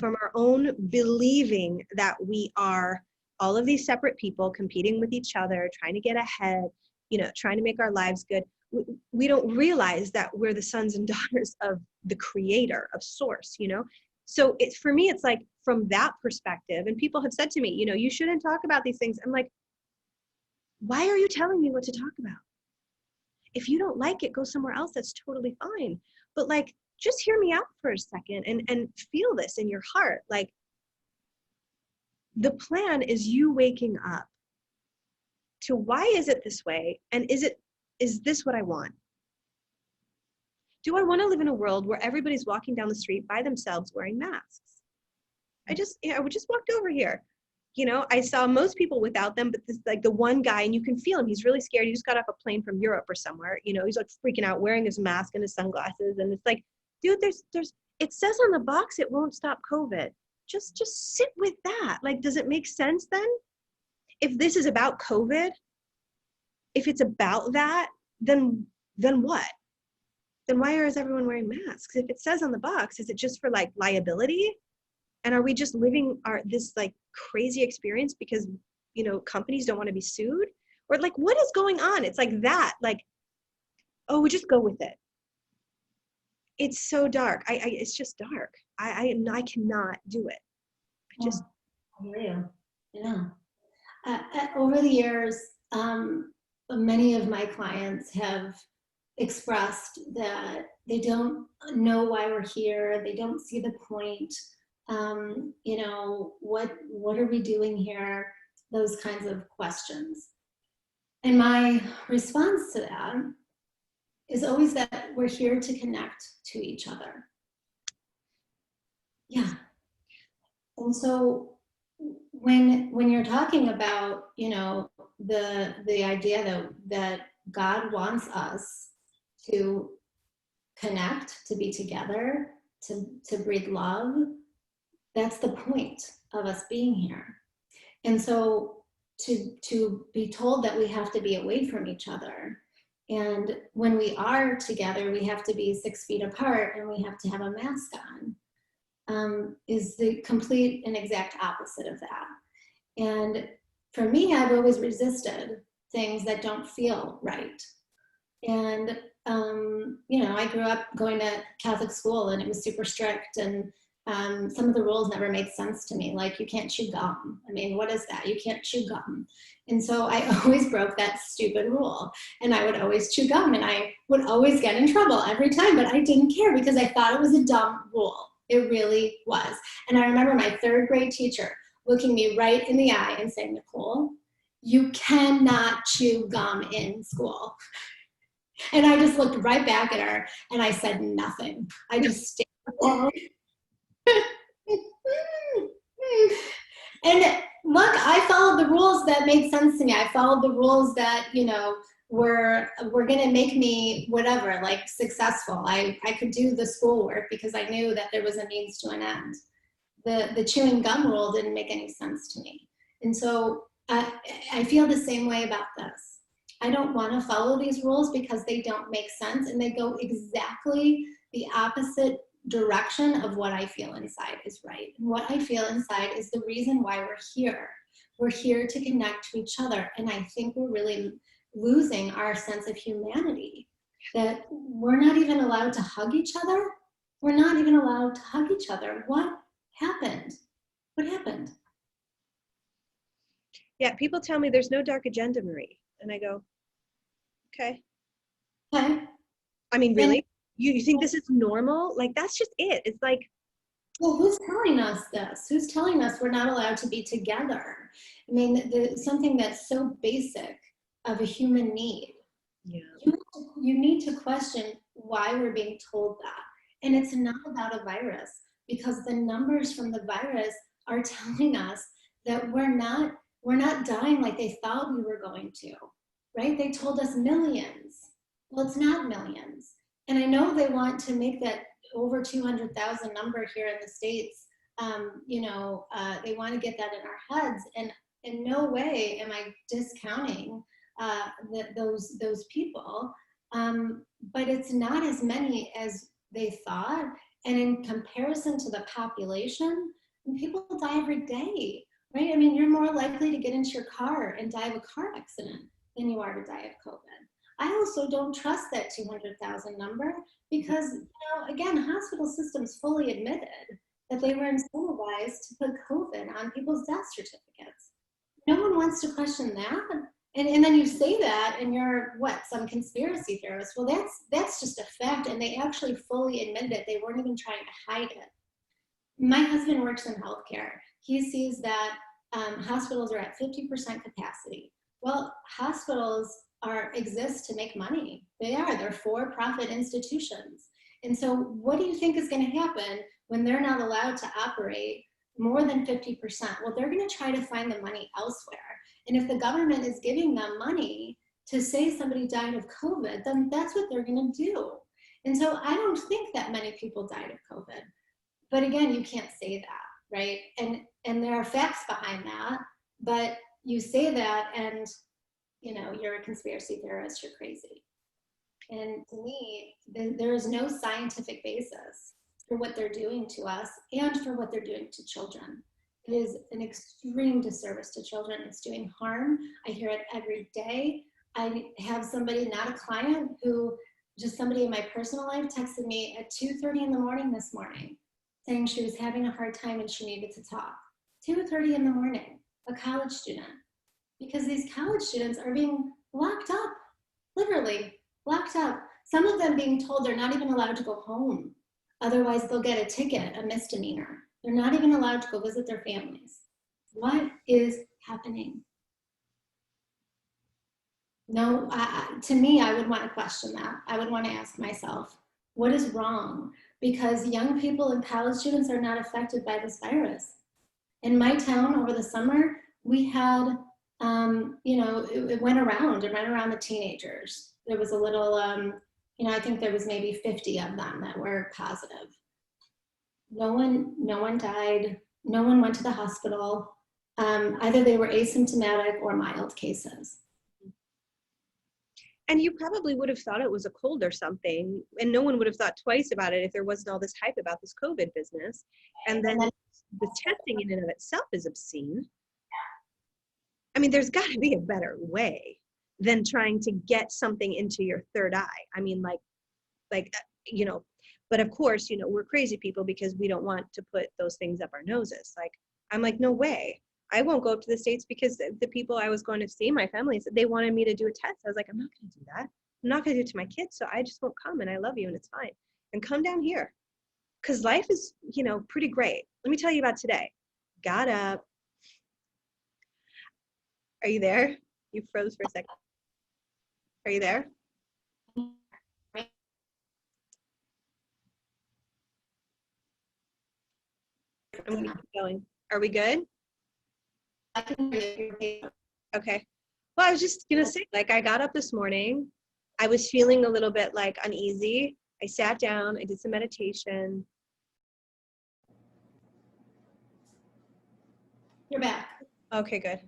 from our own believing that we are all of these separate people competing with each other, trying to get ahead, trying to make our lives good. We don't realize that we're the sons and daughters of the creator, of source, So it's, for me, it's like from that perspective, and people have said to me, you shouldn't talk about these things. I'm like, why are you telling me what to talk about? If you don't like it, go somewhere else. That's totally fine. But like, just hear me out for a second and feel this in your heart. Like, the plan is you waking up to, why is it this way? And is this what I want? Do I want to live in a world where everybody's walking down the street by themselves wearing masks? I just walked over here. I saw most people without them, but this, like, the one guy, and you can feel him, he's really scared. He just got off a plane from Europe or somewhere. He's like freaking out, wearing his mask and his sunglasses. And it's like, dude, it says on the box, it won't stop COVID. Just sit with that. Like, does it make sense then? If this is about COVID, if it's about that, then what? Then why is everyone wearing masks? If it says on the box, is it just for like liability? And are we just living this like crazy experience because, companies don't want to be sued? Or like, what is going on? It's like that, like, oh, we just go with it. It's so dark. It's just dark. I cannot do it. I hear you. Yeah. Over the years, many of my clients have expressed that they don't know why we're here. They don't see the point. What are we doing here? Those kinds of questions. And my response to that is always that we're here to connect to each other. Yeah. And so when you're talking about, the idea that God wants us to connect, to be together, to breathe love, that's the point of us being here. And so to be told that we have to be away from each other, and when we are together, we have to be 6 feet apart and we have to have a mask on, is the complete and exact opposite of that. And for me, I've always resisted things that don't feel right. And, I grew up going to Catholic school and it was super strict, and some of the rules never made sense to me. Like, you can't chew gum. I mean, what is that? You can't chew gum. And so I always broke that stupid rule, and I would always chew gum, and I would always get in trouble every time, but I didn't care because I thought it was a dumb rule. It really was. And I remember my 3rd grade teacher looking me right in the eye and saying, Nicole, you cannot chew gum in school. And I just looked right back at her and I said nothing. I just stayed there. And look, I followed the rules that made sense to me. I followed the rules that, were going to make me whatever, like, successful. I could do the schoolwork because I knew that there was a means to an end. The chewing gum rule didn't make any sense to me. And so I feel the same way about this. I don't want to follow these rules because they don't make sense, and they go exactly the opposite direction of what I feel inside is right. And what I feel inside is the reason why we're here. We're here to connect to each other. And I think we're really losing our sense of humanity, that we're not even allowed to hug each other. We're not even allowed to hug each other. What happened? What happened? Yeah, people tell me there's no dark agenda, Marie. And I go, okay. Okay. I mean, really? You think this is normal? Like, that's just it. It's like, well, who's telling us this? Who's telling us we're not allowed to be together? I mean, something that's so basic of a human need. yeah. You need to question why we're being told that. And it's not about a virus, because the numbers from the virus are telling us that we're not dying like they thought we were going to, right? They told us millions. Well, it's not millions. And I know they want to make that over 200,000 number here in the States. They want to get that in our heads. And in no way am I discounting those people. But it's not as many as they thought. And in comparison to the population, people die every day. right? I mean, you're more likely to get into your car and die of a car accident than you are to die of COVID. I also don't trust that 200,000 number because, again, hospital systems fully admitted that they were incentivized to put COVID on people's death certificates. No one wants to question that. And then you say that and you're some conspiracy theorist. Well, that's just a fact, and they actually fully admitted it. They weren't even trying to hide it. My husband works in healthcare. He sees that hospitals are at 50% capacity. Well, hospitals exist to make money. They're for-profit institutions. And so what do you think is going to happen when they're not allowed to operate more than 50%? Well, they're going to try to find the money elsewhere. And if the government is giving them money to say somebody died of COVID, then that's what they're going to do. And so I don't think that many people died of COVID. But again, you can't say that, right? And there are facts behind that, but you say that and you're a conspiracy theorist, you're crazy. And to me, there is no scientific basis for what they're doing to us and for what they're doing to children. It is an extreme disservice to children. It's doing harm. I hear it every day. I have somebody, not a client, just somebody in my personal life texted me at 2:30 in the morning this morning saying she was having a hard time and she needed to talk. 2:30 in the morning, a college student. Because these college students are being locked up, literally locked up. Some of them being told they're not even allowed to go home. Otherwise, they'll get a ticket, a misdemeanor. They're not even allowed to go visit their families. What is happening? No, to me, I would want to question that. I would want to ask myself, what is wrong? Because young people and college students are not affected by this virus. In my town over the summer, we had, it went around the teenagers. There was a little, I think there was maybe 50 of them that were positive. No one died. No one went to the hospital. Either they were asymptomatic or mild cases. And you probably would have thought it was a cold or something, and no one would have thought twice about it if there wasn't all this hype about this COVID business. And then the testing in and of itself is obscene. I mean, there's got to be a better way than trying to get something into your third eye. I mean, but of course, we're crazy people because we don't want to put those things up our noses. I'm like, no way. I won't go up to the States because the people I was going to see, my family, said they wanted me to do a test. I was like, I'm not going to do that. I'm not going to do it to my kids. So I just won't come, and I love you and it's fine. And come down here because life is, pretty great. Let me tell you about today. Got up. Are you there? You froze for a second. Are you there? I'm going to keep going. Are we good? I can hear you. Okay. Well, I was just going to say, I got up this morning. I was feeling a little bit uneasy. I sat down. I did some meditation. You're back. Okay, good.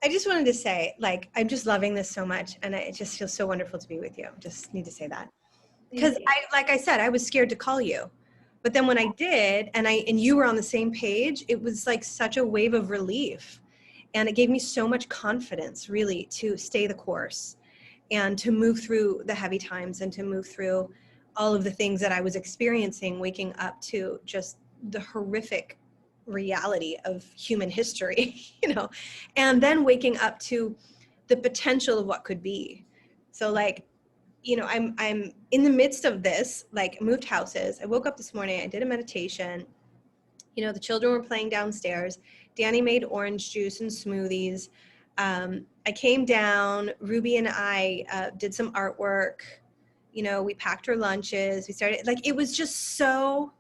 I just wanted to say, I'm just loving this so much, and it just feels so wonderful to be with you. Just need to say that. Because like I said, I was scared to call you. But then when I did, and you were on the same page, it was such a wave of relief. And it gave me so much confidence, really, to stay the course and to move through the heavy times and to move through all of the things that I was experiencing, waking up to just the horrific reality of human history, and then waking up to the potential of what could be. So I'm in the midst of this, moved houses. I woke up this morning, I did a meditation. The children were playing downstairs. Danny made orange juice and smoothies. I came down, Ruby and I did some artwork. We packed her lunches. We started, it was just so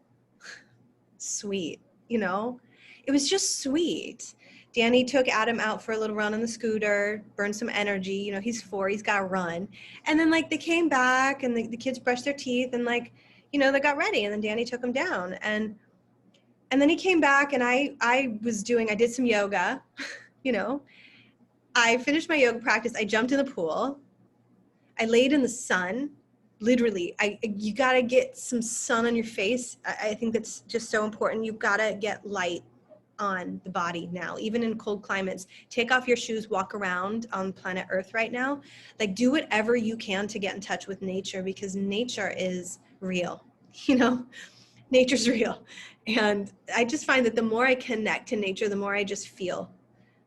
sweet, it was just sweet. Danny took Adam out for a little run on the scooter, burned some energy. He's 4, he's got to run. And then they came back and the kids brushed their teeth and they got ready. And then Danny took them down. And then he came back and I did some yoga, I finished my yoga practice. I jumped in the pool. I laid in the sun. Literally, you got to get some sun on your face. I think that's just so important. You've got to get light on the body now, even in cold climates. Take off your shoes, walk around on planet Earth right now. Like, do whatever you can to get in touch with nature, because nature is real, you know, nature's real. And I just find that the more I connect to nature, the more I just feel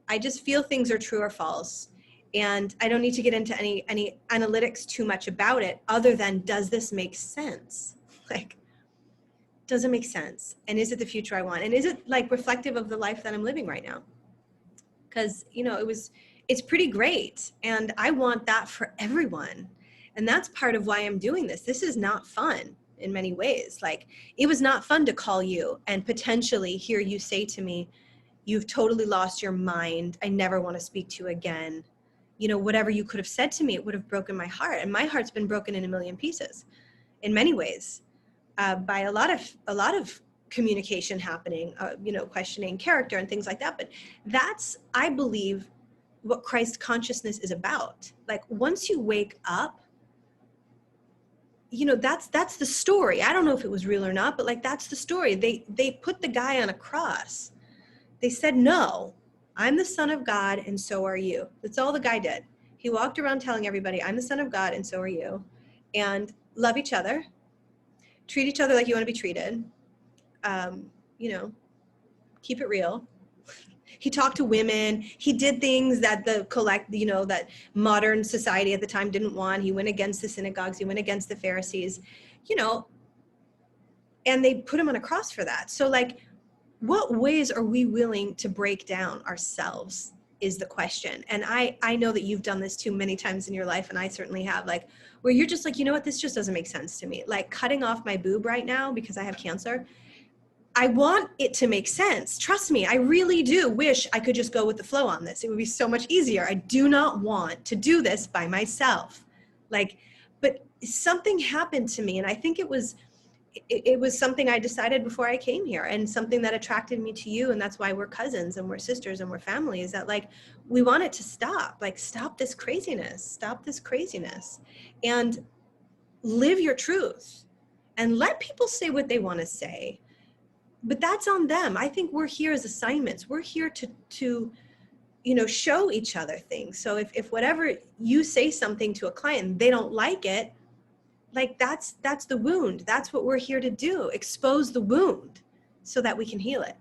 things are true or false. And I don't need to get into any analytics too much about it, other than, does this make sense? Like, does it make sense? And is it the future I want? And is it like reflective of the life that I'm living right now? Because, you know, it's pretty great. And I want that for everyone. And that's part of why I'm doing this. This is not fun in many ways. Like, it was not fun to call you and potentially hear you say to me, you've totally lost your mind. I never want to speak to you again. You know, whatever you could have said to me, it would have broken my heart. And my heart's been broken in a million pieces in many ways, by a lot of communication happening, you know, questioning character and things like that. But that's, I believe, what Christ consciousness is about. Like, once you wake up, you know, that's the story. I don't know if it was real or not, but like, that's the story. They put the guy on a cross. They said, no, I'm the Son of God, and so are you. That's all the guy did. He walked around telling everybody, I'm the Son of God, and so are you. And love each other. Treat each other like you want to be treated. You know, keep it real. He talked to women. He did things that that modern society at the time didn't want. He went against the synagogues. He went against the Pharisees, you know, and they put him on a cross for that. So, like, what ways are we willing to break down ourselves is the question. And I know that you've done this too many times in your life, and I certainly have, like, where you're just like, you know what, this just doesn't make sense to me. Like, cutting off my boob right now because I have cancer. I want it to make sense. Trust me, I really do wish I could just go with the flow on this. It would be so much easier. I do not want to do this by myself. Like, but something happened to me, and I think it was something I decided before I came here, and something that attracted me to you. And that's why we're cousins and we're sisters and we're family, is that, like, we want it to stop. Like, stop this craziness, and live your truth, and let people say what they want to say. But that's on them. I think we're here as assignments. We're here to you know, show each other things. So if whatever you say something to a client and they don't like it, like, that's the wound. That's what we're here to do. Expose the wound so that we can heal it.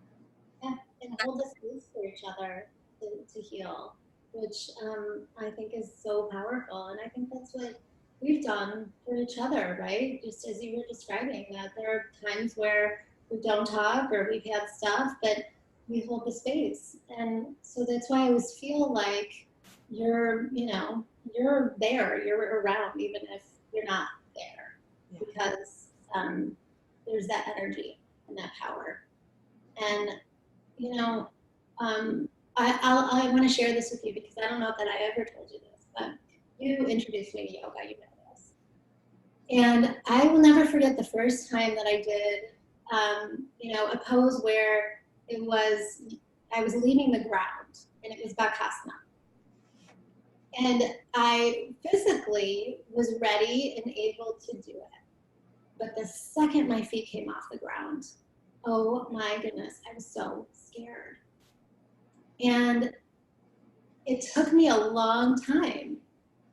Yeah, and hold the space for each other to heal, which I think is so powerful. And I think that's what we've done for each other, right? Just as you were describing, that there are times where we don't talk or we've had stuff, but we hold the space. And so that's why I always feel like you're there, you're around, even if you're not there, Yeah. because there's that energy and that power. And you know, I want to share this with you, because I don't know that I ever told you this, but you introduced me to yoga, you know this. And I will never forget the first time that I did, a pose where I was leaving the ground, and it was Bakasana. And I physically was ready and able to do it. But the second my feet came off the ground, oh my goodness, I was so scared. And it took me a long time,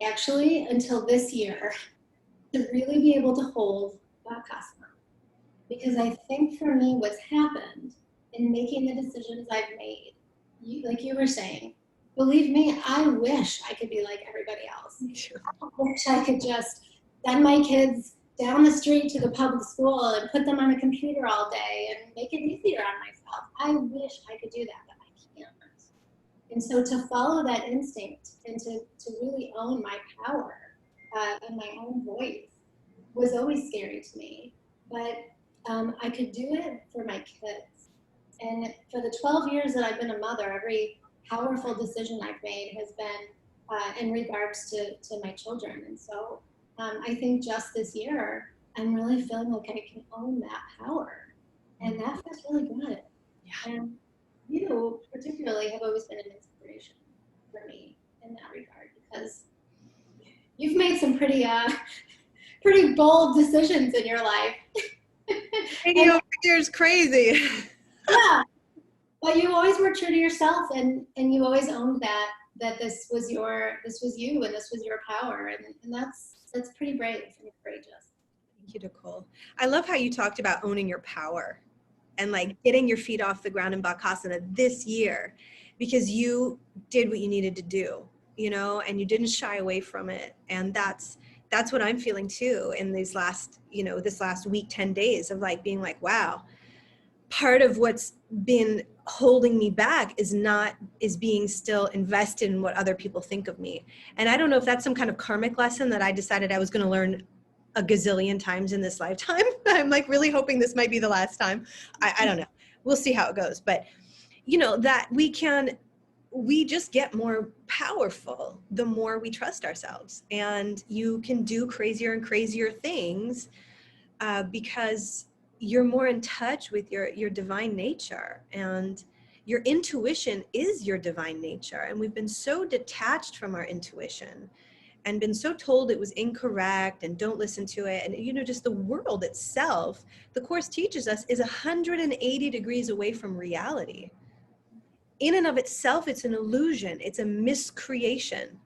actually, until this year, to really be able to hold Bakasana. Because I think for me, what's happened in making the decisions I've made, like you were saying, believe me, I wish I could be like everybody else. I wish I could just send my kids down the street to the public school and put them on a computer all day and make it easier on myself. I wish I could do that, but I can't. And so to follow that instinct and to really own my power and my own voice was always scary to me. But I could do it for my kids. And for the 12 years that I've been a mother, every powerful decision I've made has been in regards to my children. And so I think just this year, I'm really feeling like I can own that power. And that feels really good. Yeah. And you particularly have always been an inspiration for me in that regard, because you've made some pretty bold decisions in your life. Radio here is crazy. Yeah. But you always were true to yourself, and you always owned that this was you, and this was your power, and that's pretty brave and courageous. Thank you, Nicole. I love how you talked about owning your power and like getting your feet off the ground in Bakasana this year, because you did what you needed to do, you know, and you didn't shy away from it. And that's what I'm feeling too in these last, you know, this last week, 10 days of like being like, wow, part of what's been holding me back is being still invested in what other people think of me. And I don't know if that's some kind of karmic lesson that I decided I was going to learn a gazillion times in this lifetime. I'm like really hoping this might be the last time. I don't know. We'll see how it goes. But you know, that we just get more powerful the more we trust ourselves. And you can do crazier and crazier things because you're more in touch with your divine nature, and your intuition is your divine nature. And we've been so detached from our intuition and been so told it was incorrect and don't listen to it. And, you know, just the world itself, the Course teaches us, is 180 degrees away from reality. In and of itself, it's an illusion. It's a miscreation.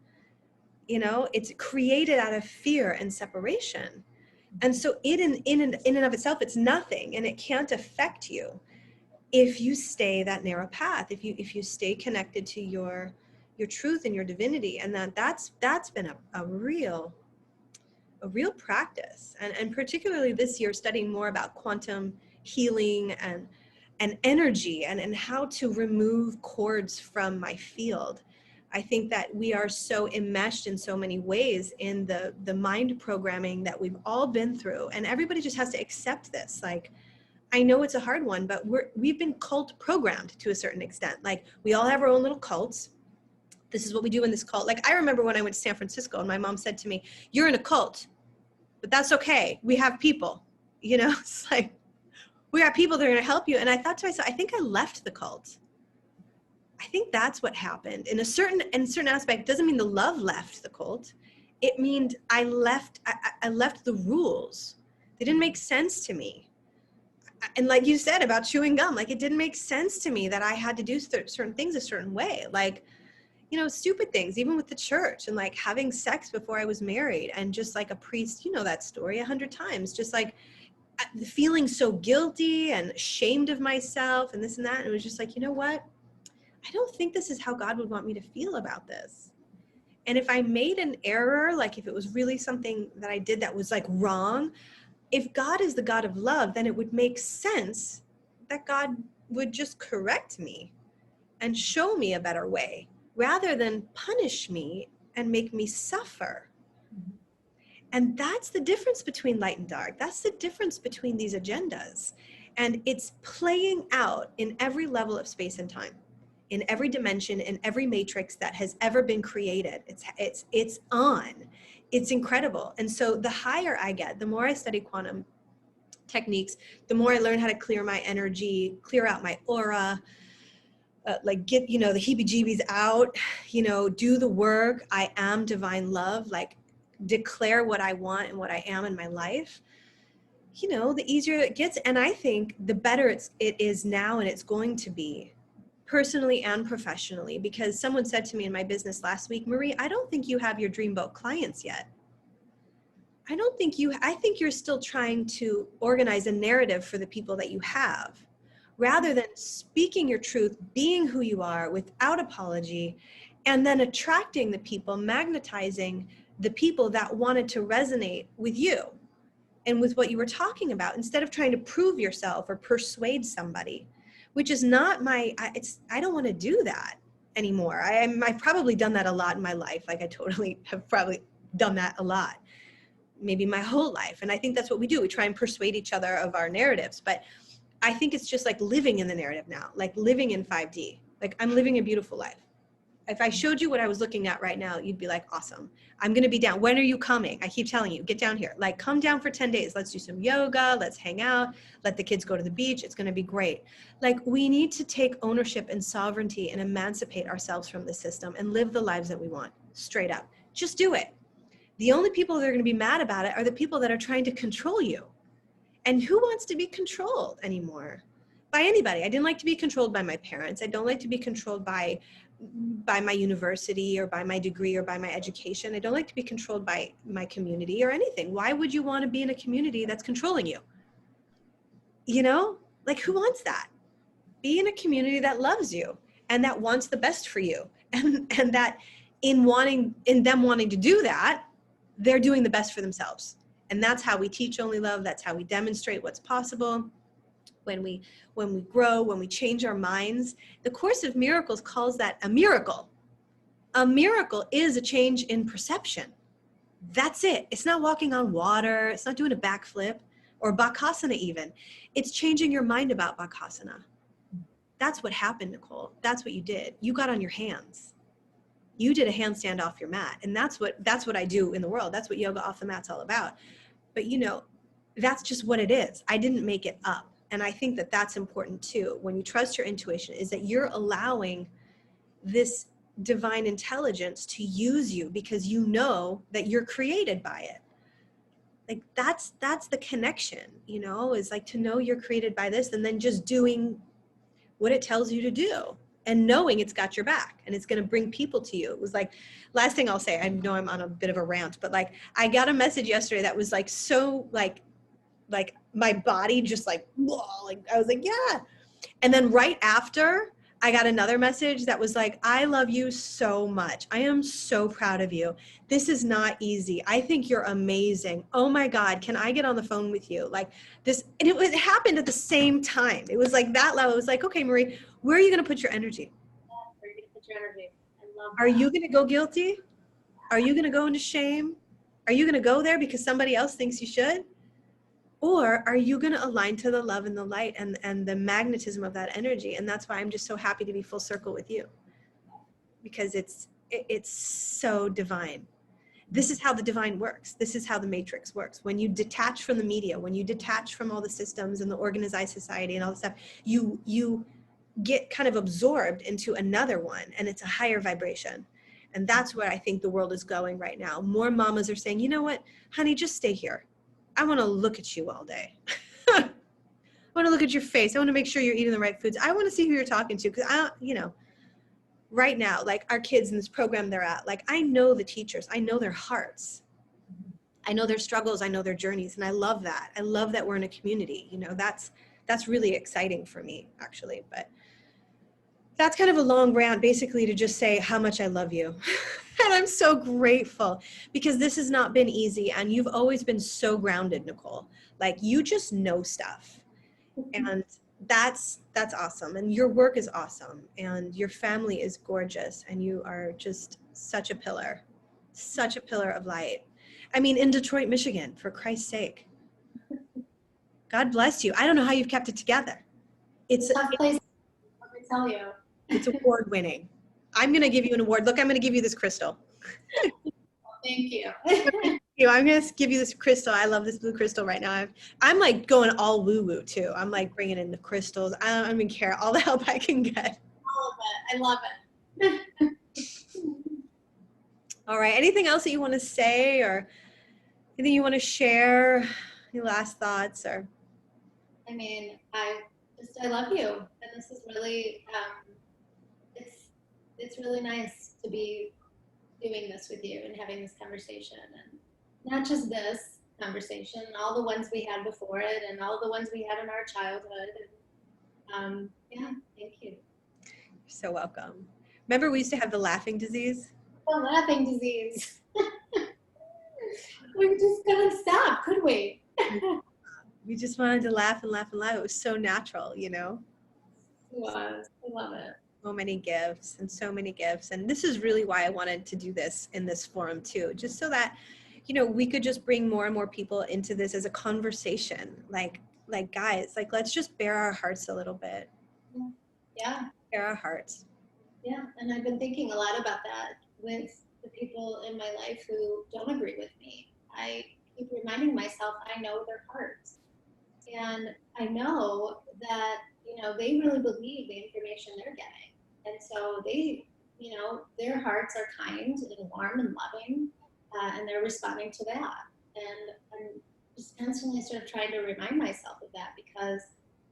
You know, it's created out of fear and separation. And so in and of itself, it's nothing, and it can't affect you if you stay that narrow path, if you stay connected to your truth and your divinity. And that's been a real practice. And particularly this year, studying more about quantum healing and energy and how to remove cords from my field. I think that we are so enmeshed in so many ways in the mind programming that we've all been through, and everybody just has to accept this. Like, I know it's a hard one, but we've been cult programmed to a certain extent. Like, we all have our own little cults. This is what we do in this cult. Like, I remember when I went to San Francisco and my mom said to me, "You're in a cult, but that's okay. We have people." You know, it's like, we got people that are going to help you. And I thought to myself, I think I left the cult. I think that's what happened. In a certain aspect, doesn't mean the love left the cult. It means I left the rules. They didn't make sense to me. And like you said about chewing gum, like, it didn't make sense to me that I had to do certain things a certain way. Like, you know, stupid things, even with the church, and like having sex before I was married, and just like a priest, you know that story 100 times, just like feeling so guilty and ashamed of myself and this and that. And it was just like, you know what? I don't think this is how God would want me to feel about this. And if I made an error, like if it was really something that I did that was like wrong, if God is the God of love, then it would make sense that God would just correct me and show me a better way rather than punish me and make me suffer. And that's the difference between light and dark. That's the difference between these agendas. And it's playing out in every level of space and time, in every dimension, in every matrix that has ever been created. It's on. It's incredible. And so the higher I get, the more I study quantum techniques, the more I learn how to clear my energy, clear out my aura, like get, you know, the heebie-jeebies out, you know, do the work. I am divine love, like declare what I want and what I am in my life. You know, the easier it gets. And I think the better it is now, and it's going to be, personally and professionally, because someone said to me in my business last week, "Marie, I don't think you have your dreamboat clients yet. I think you're still trying to organize a narrative for the people that you have, rather than speaking your truth, being who you are without apology, and then attracting the people, magnetizing the people that wanted to resonate with you and with what you were talking about, instead of trying to prove yourself or persuade somebody," which is not I don't want to do that anymore. I've probably done that a lot in my life. Like, I totally have probably done that a lot, maybe my whole life. And I think that's what we do. We try and persuade each other of our narratives. But I think it's just like living in the narrative now, like living in 5D. Like, I'm living a beautiful life. If I showed you what I was looking at right now, you'd be like, awesome. I'm going to be down. When are you coming? I keep telling you, get down here. Like, come down for 10 days. Let's do some yoga. Let's hang out. Let the kids go to the beach. It's going to be great. Like, we need to take ownership and sovereignty and emancipate ourselves from the system and live the lives that we want, straight up. Just do it. The only people that are going to be mad about it are the people that are trying to control you. And who wants to be controlled anymore? by anybody. I didn't like to be controlled by my parents. I don't like to be controlled by my university or by my degree or by my education. I don't like to be controlled by my community or anything. Why would you want to be in a community that's controlling you? You know, like who wants that? Be in a community that loves you and that wants the best for you. And that in them wanting to do that, they're doing the best for themselves. And that's how we teach only love. That's how we demonstrate what's possible. When we grow, when we change our minds, the Course of Miracles calls that a miracle. A miracle is a change in perception. That's it. It's not walking on water. It's not doing a backflip or Bakasana even. It's changing your mind about Bakasana. That's what happened, Nicole. That's what you did. You got on your hands. You did a handstand off your mat. And that's what I do in the world. That's what yoga off the mat's all about. But you know, that's just what it is. I didn't make it up. And I think that that's important too. When you trust your intuition, is that you're allowing this divine intelligence to use you because you know that you're created by it. Like that's the connection, you know, is like to know you're created by this and then just doing what it tells you to do and knowing it's got your back and it's going to bring people to you. It was like, last thing I'll say, I know I'm on a bit of a rant, but like I got a message yesterday that was like so like my body just like, whoa, like I was like, yeah. And then right after I got another message that was like, I love you so much. I am so proud of you. This is not easy. I think you're amazing. Oh my God, can I get on the phone with you? Like this, and it happened at the same time. It was like that level. It was like, okay, Marie, where are you going to put your energy? Where are you going to put your energy? I love Are that. you going to go guilty? Are you going to go into shame? Are you going to go there because somebody else thinks you should? Or are you going to align to the love and the light and the magnetism of that energy? And that's why I'm just so happy to be full circle with you, because it's so divine. This is how the divine works. This is how the matrix works. When you detach from the media, when you detach from all the systems and the organized society and all the stuff, you get kind of absorbed into another one, and it's a higher vibration. And that's where I think the world is going right now. More mamas are saying, you know what, honey, just stay here. I want to look at you all day. I want to look at your face. I want to make sure you're eating the right foods. I want to see who you're talking to, because right now, like our kids in this program they're at, like I know the teachers, I know their hearts, I know their struggles, I know their journeys, and I love that. I love that we're in a community. That's really exciting for me, actually. But that's kind of a long rant, basically to just say how much I love you. And I'm so grateful, because this has not been easy, and you've always been so grounded, Nicole. Like you just know stuff, and that's awesome. And your work is awesome, and your family is gorgeous, and you are just such a pillar of light. I mean, in Detroit, Michigan, for Christ's sake. God bless you. I don't know how you've kept it together. It's a tough place, let me tell you. It's award winning. I'm going to give you an award. Look, I'm going to give you this crystal. Thank you. I'm going to give you this crystal. I love this blue crystal right now. I'm like going all woo woo too. I'm like bringing in the crystals. I don't even care. All the help I can get. All of it. I love it. All right. Anything else that you want to say, or anything you want to share? Any last thoughts? Or I mean, I love you, and this is really it's really nice to be doing this with you and having this conversation, and not just this conversation, all the ones we had before it, and all the ones we had in our childhood. And yeah, thank you. you're so welcome. Remember, we used to have the laughing disease. The laughing disease. We just couldn't stop, could we? We just wanted to laugh and laugh and laugh. It was so natural, It was. I love it. So many gifts and so many gifts. And this is really why I wanted to do this in this forum too, just so that, we could just bring more and more people into this as a conversation. Like guys, like, let's just bare our hearts a little bit. Yeah. Bare our hearts. Yeah. And I've been thinking a lot about that with the people in my life who don't agree with me. I keep reminding myself, I know their hearts. And I know that, they really believe the information they're getting. And so they, their hearts are kind and warm and loving, and they're responding to that. And I'm just constantly sort of trying to remind myself of that, because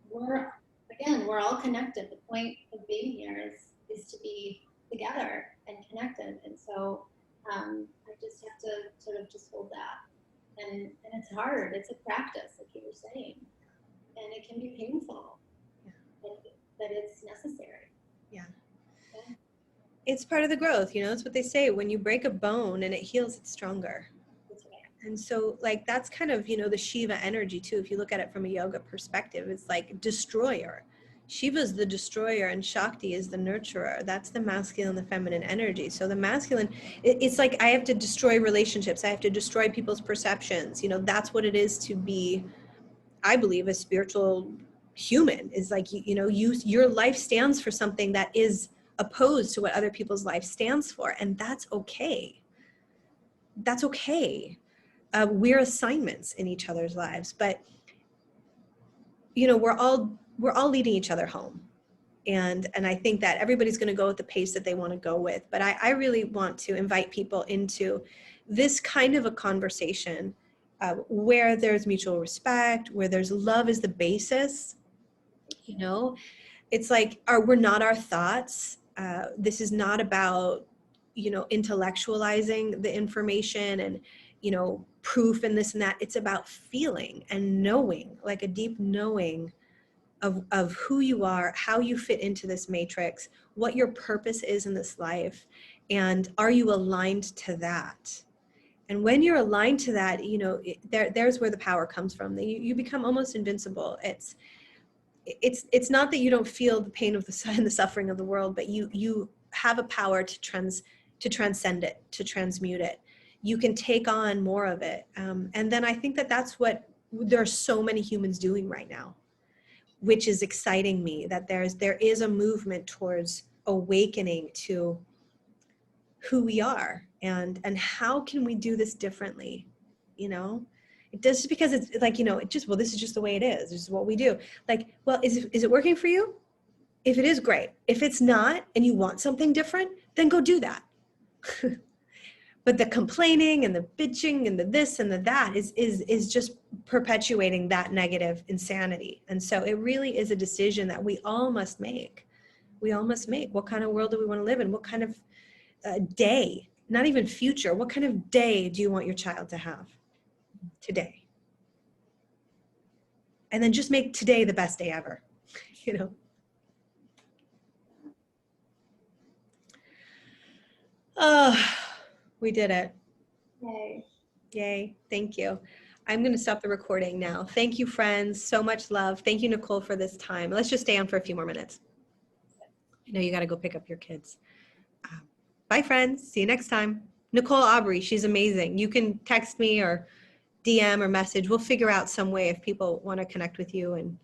we're, the again, we're all connected. The point of being here is to be together and connected. And so I just have to sort of just hold that. And it's hard. It's a practice, like you were saying. And it can be painful, Yeah. but it's necessary. Yeah. Yeah. It's part of the growth, you know, it's what they say, when you break a bone and it heals, it's stronger. That's right. And so like, that's kind of, you know, the Shiva energy too. If you look at it from a yoga perspective, it's like destroyer. Shiva's the destroyer and Shakti is the nurturer. That's the masculine and the feminine energy. So the masculine, it's like, I have to destroy relationships. I have to destroy people's perceptions. You know, that's what it is to be, I believe, a spiritual human. Is like, you know, your life stands for something that is opposed to what other people's life stands for. And that's okay. That's okay. We're assignments in each other's lives, but you know, we're all leading each other home. And I think that everybody's going to go at the pace that they want to go with. But I really want to invite people into this kind of a conversation where there's mutual respect, where there's love is the basis. You know, it's like, we're not our thoughts. This is not about, you know, intellectualizing the information and, you know, proof and this and that. It's about feeling and knowing, like a deep knowing of who you are, how you fit into this matrix, what your purpose is in this life, and are you aligned to that? And when you're aligned to that, you know, there's where the power comes from. You become almost invincible. It's not that you don't feel the pain of the suffering of the world, but you have a power to transcend it, to transmute it. You can take on more of it, and then I think that that's what there are so many humans doing right now, which is exciting me, that there is a movement towards awakening to who we are and how can we do this differently. You know, it does, just because it's like, you know, it just, well, this is just the way it is. This is what we do. Like, well, is it working for you? If it is, great. If it's not, and you want something different, then go do that. But the complaining and the bitching and the this and the that is just perpetuating that negative insanity. And so it really is a decision that we all must make. We all must make. What kind of world do we want to live in? What kind of day, not even future, what kind of day do you want your child to have today? And then just make today the best day ever, you know? Oh, we did it. Yay. Yay. Thank you. I'm going to stop the recording now. Thank you, friends. So much love. Thank you, Nicole, for this time. Let's just stay on for a few more minutes. I know you got to go pick up your kids. Bye, friends. See you next time. Nicole Aubrey, she's amazing. You can text me or DM or message. We'll figure out some way if people want to connect with you and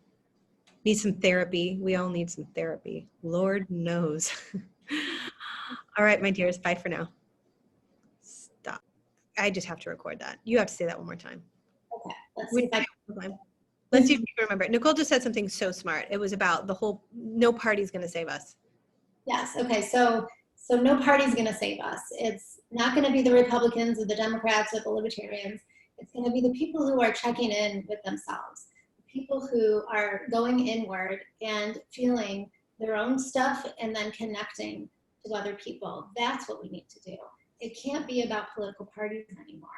need some therapy. We all need some therapy. Lord knows. All right, my dears. Bye for now. Stop. I just have to record that. You have to say that one more time. Okay. Let's see if I Let's see if you can remember it. Nicole just said something so smart. It was about the whole, no party's going to save us. Yes. Okay. So no party's going to save us. It's not going to be the Republicans or the Democrats or the Libertarians. It's going to be the people who are checking in with themselves, people who are going inward and feeling their own stuff and then connecting to other people. That's what we need to do. It can't be about political parties anymore,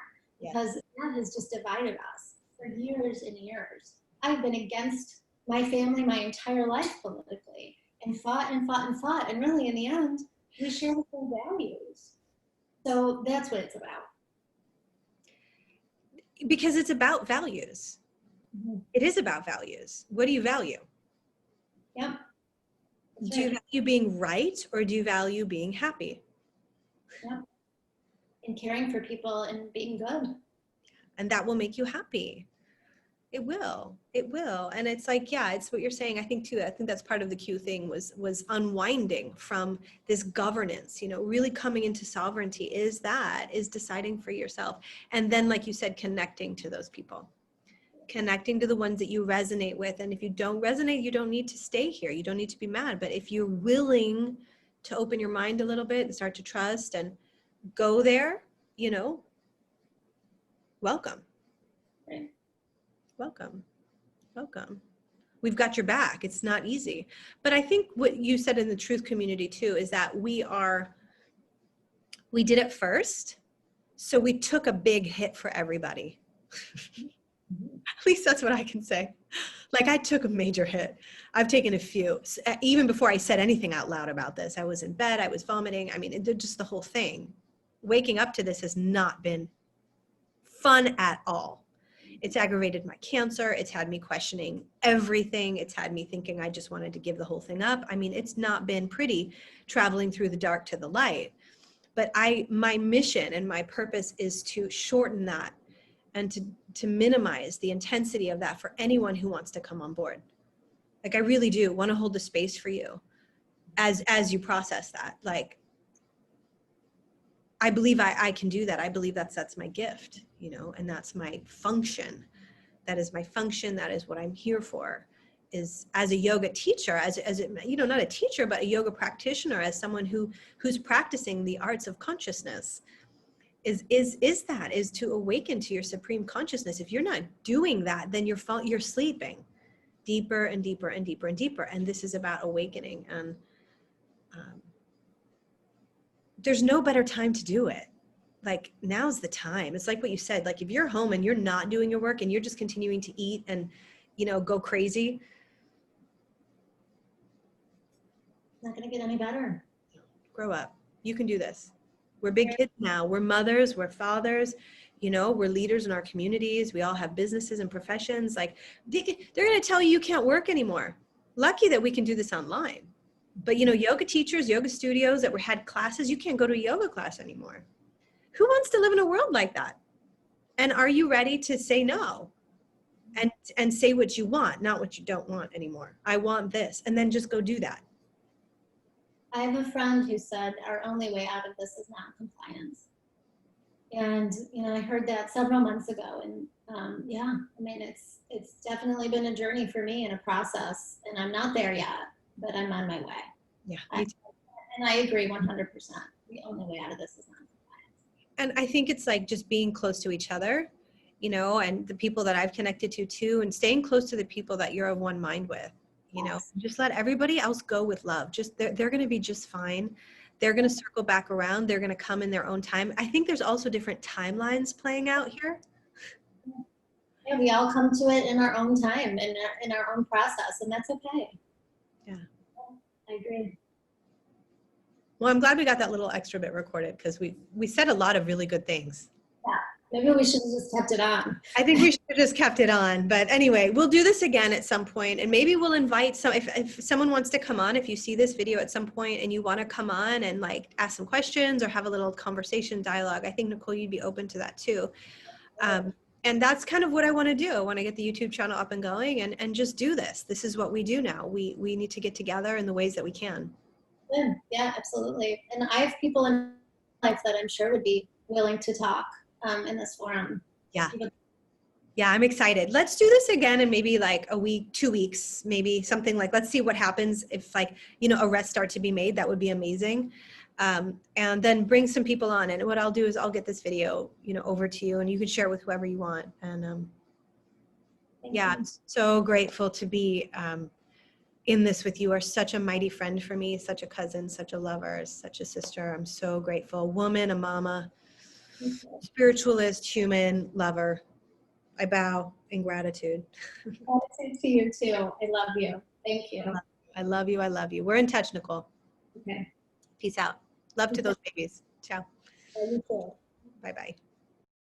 because that has just divided us for years and years. I've been against my family my entire life politically, and fought and fought and fought. And really, in the end, we share the same values. So that's what it's about. Because it's about values. Mm-hmm. It is about values. What do you value? Yep. Do you value being right, or do you value being happy? Yep. And caring for people and being good. And that will make you happy. It will. It will. And it's like, yeah, it's what you're saying. I think too, I think that's part of the Q thing was unwinding from this governance, you know, really coming into sovereignty is deciding for yourself. And then, like you said, connecting to those people, connecting to the ones that you resonate with. And if you don't resonate, you don't need to stay here. You don't need to be mad. But if you're willing to open your mind a little bit and start to trust and go there, you know, welcome. Right. Welcome. Welcome. We've got your back. It's not easy. But I think what you said in the truth community too is that we did it first. So we took a big hit for everybody. At least that's what I can say. Like, I took a major hit. I've taken a few. Even before I said anything out loud about this, I was in bed, I was vomiting. I mean, just the whole thing. Waking up to this has not been fun at all. It's aggravated my cancer. It's had me questioning everything. It's had me thinking I just wanted to give the whole thing up. I mean, it's not been pretty traveling through the dark to the light. But my mission and my purpose is to shorten that and to minimize the intensity of that for anyone who wants to come on board. Like, I really do want to hold the space for you as you process that. Like, I believe I can do that. I believe that's my gift, you know, and that's my function. That is my function. That is what I'm here for, is as a yoga teacher, as you know, not a teacher, but a yoga practitioner, as someone who's practicing the arts of consciousness, is to awaken to your supreme consciousness. If you're not doing that, then you're sleeping deeper and deeper and deeper and deeper. And this is about awakening. And there's no better time to do it. Like, now's the time. It's like what you said, like, if you're home and you're not doing your work and you're just continuing to eat and, you know, go crazy, It's not going to get any better. grow up. You can do this. We're big kids now. We're mothers, we're fathers, you know, we're leaders in our communities. We all have businesses and professions. Like, they're going to tell you can't work anymore. Lucky that we can do this online. But, you know, yoga teachers, yoga studios that had classes, you can't go to a yoga class anymore. Who wants to live in a world like that? And are you ready to say no and say what you want, not what you don't want anymore? I want this, and then just go do that. I have a friend who said our only way out of this is non-compliance. And, you know, I heard that several months ago. And yeah, I mean, it's definitely been a journey for me and a process. And I'm not there yet, but I'm on my way. Yeah. And I agree 100%. The only way out of this is non-compliance. And I think it's like just being close to each other, you know, and the people that I've connected to too, and staying close to the people that you're of one mind with, you know, just let everybody else go with love. Just they're going to be just fine. They're going to circle back around. They're going to come in their own time. I think there's also different timelines playing out here. Yeah, we all come to it in our own time and in our own process, and that's okay. Yeah. I agree. Well, I'm glad we got that little extra bit recorded, because we said a lot of really good things. Yeah, maybe we should have just kept it on. I think we should have just kept it on. But anyway, we'll do this again at some point, and maybe we'll invite if someone wants to come on, if you see this video at some point and you want to come on and like ask some questions or have a little conversation dialogue, I think, Nicole, you'd be open to that too. And that's kind of what I want to do. I want to get the YouTube channel up and going and just do this. This is what we do now. We need to get together in the ways that we can. Yeah, absolutely. And I have people in life that I'm sure would be willing to talk in this forum. Yeah. Yeah, I'm excited. Let's do this again in maybe like a week, 2 weeks, maybe something like, let's see what happens if, like, you know, arrests start to be made. That would be amazing. And then bring some people on. And what I'll do is I'll get this video, you know, over to you, and you can share it with whoever you want. And yeah, I'm so grateful to be in this with you. Are such a mighty friend for me, such a cousin, such a lover, such a sister. I'm so grateful. A woman, a mama, spiritualist, human, lover. I bow in gratitude. Gratitude to you too. I love you. Thank you. I love you. I love you. We're in touch, Nicole. Okay. Peace out. Love to those babies. Ciao. You too. Bye-bye.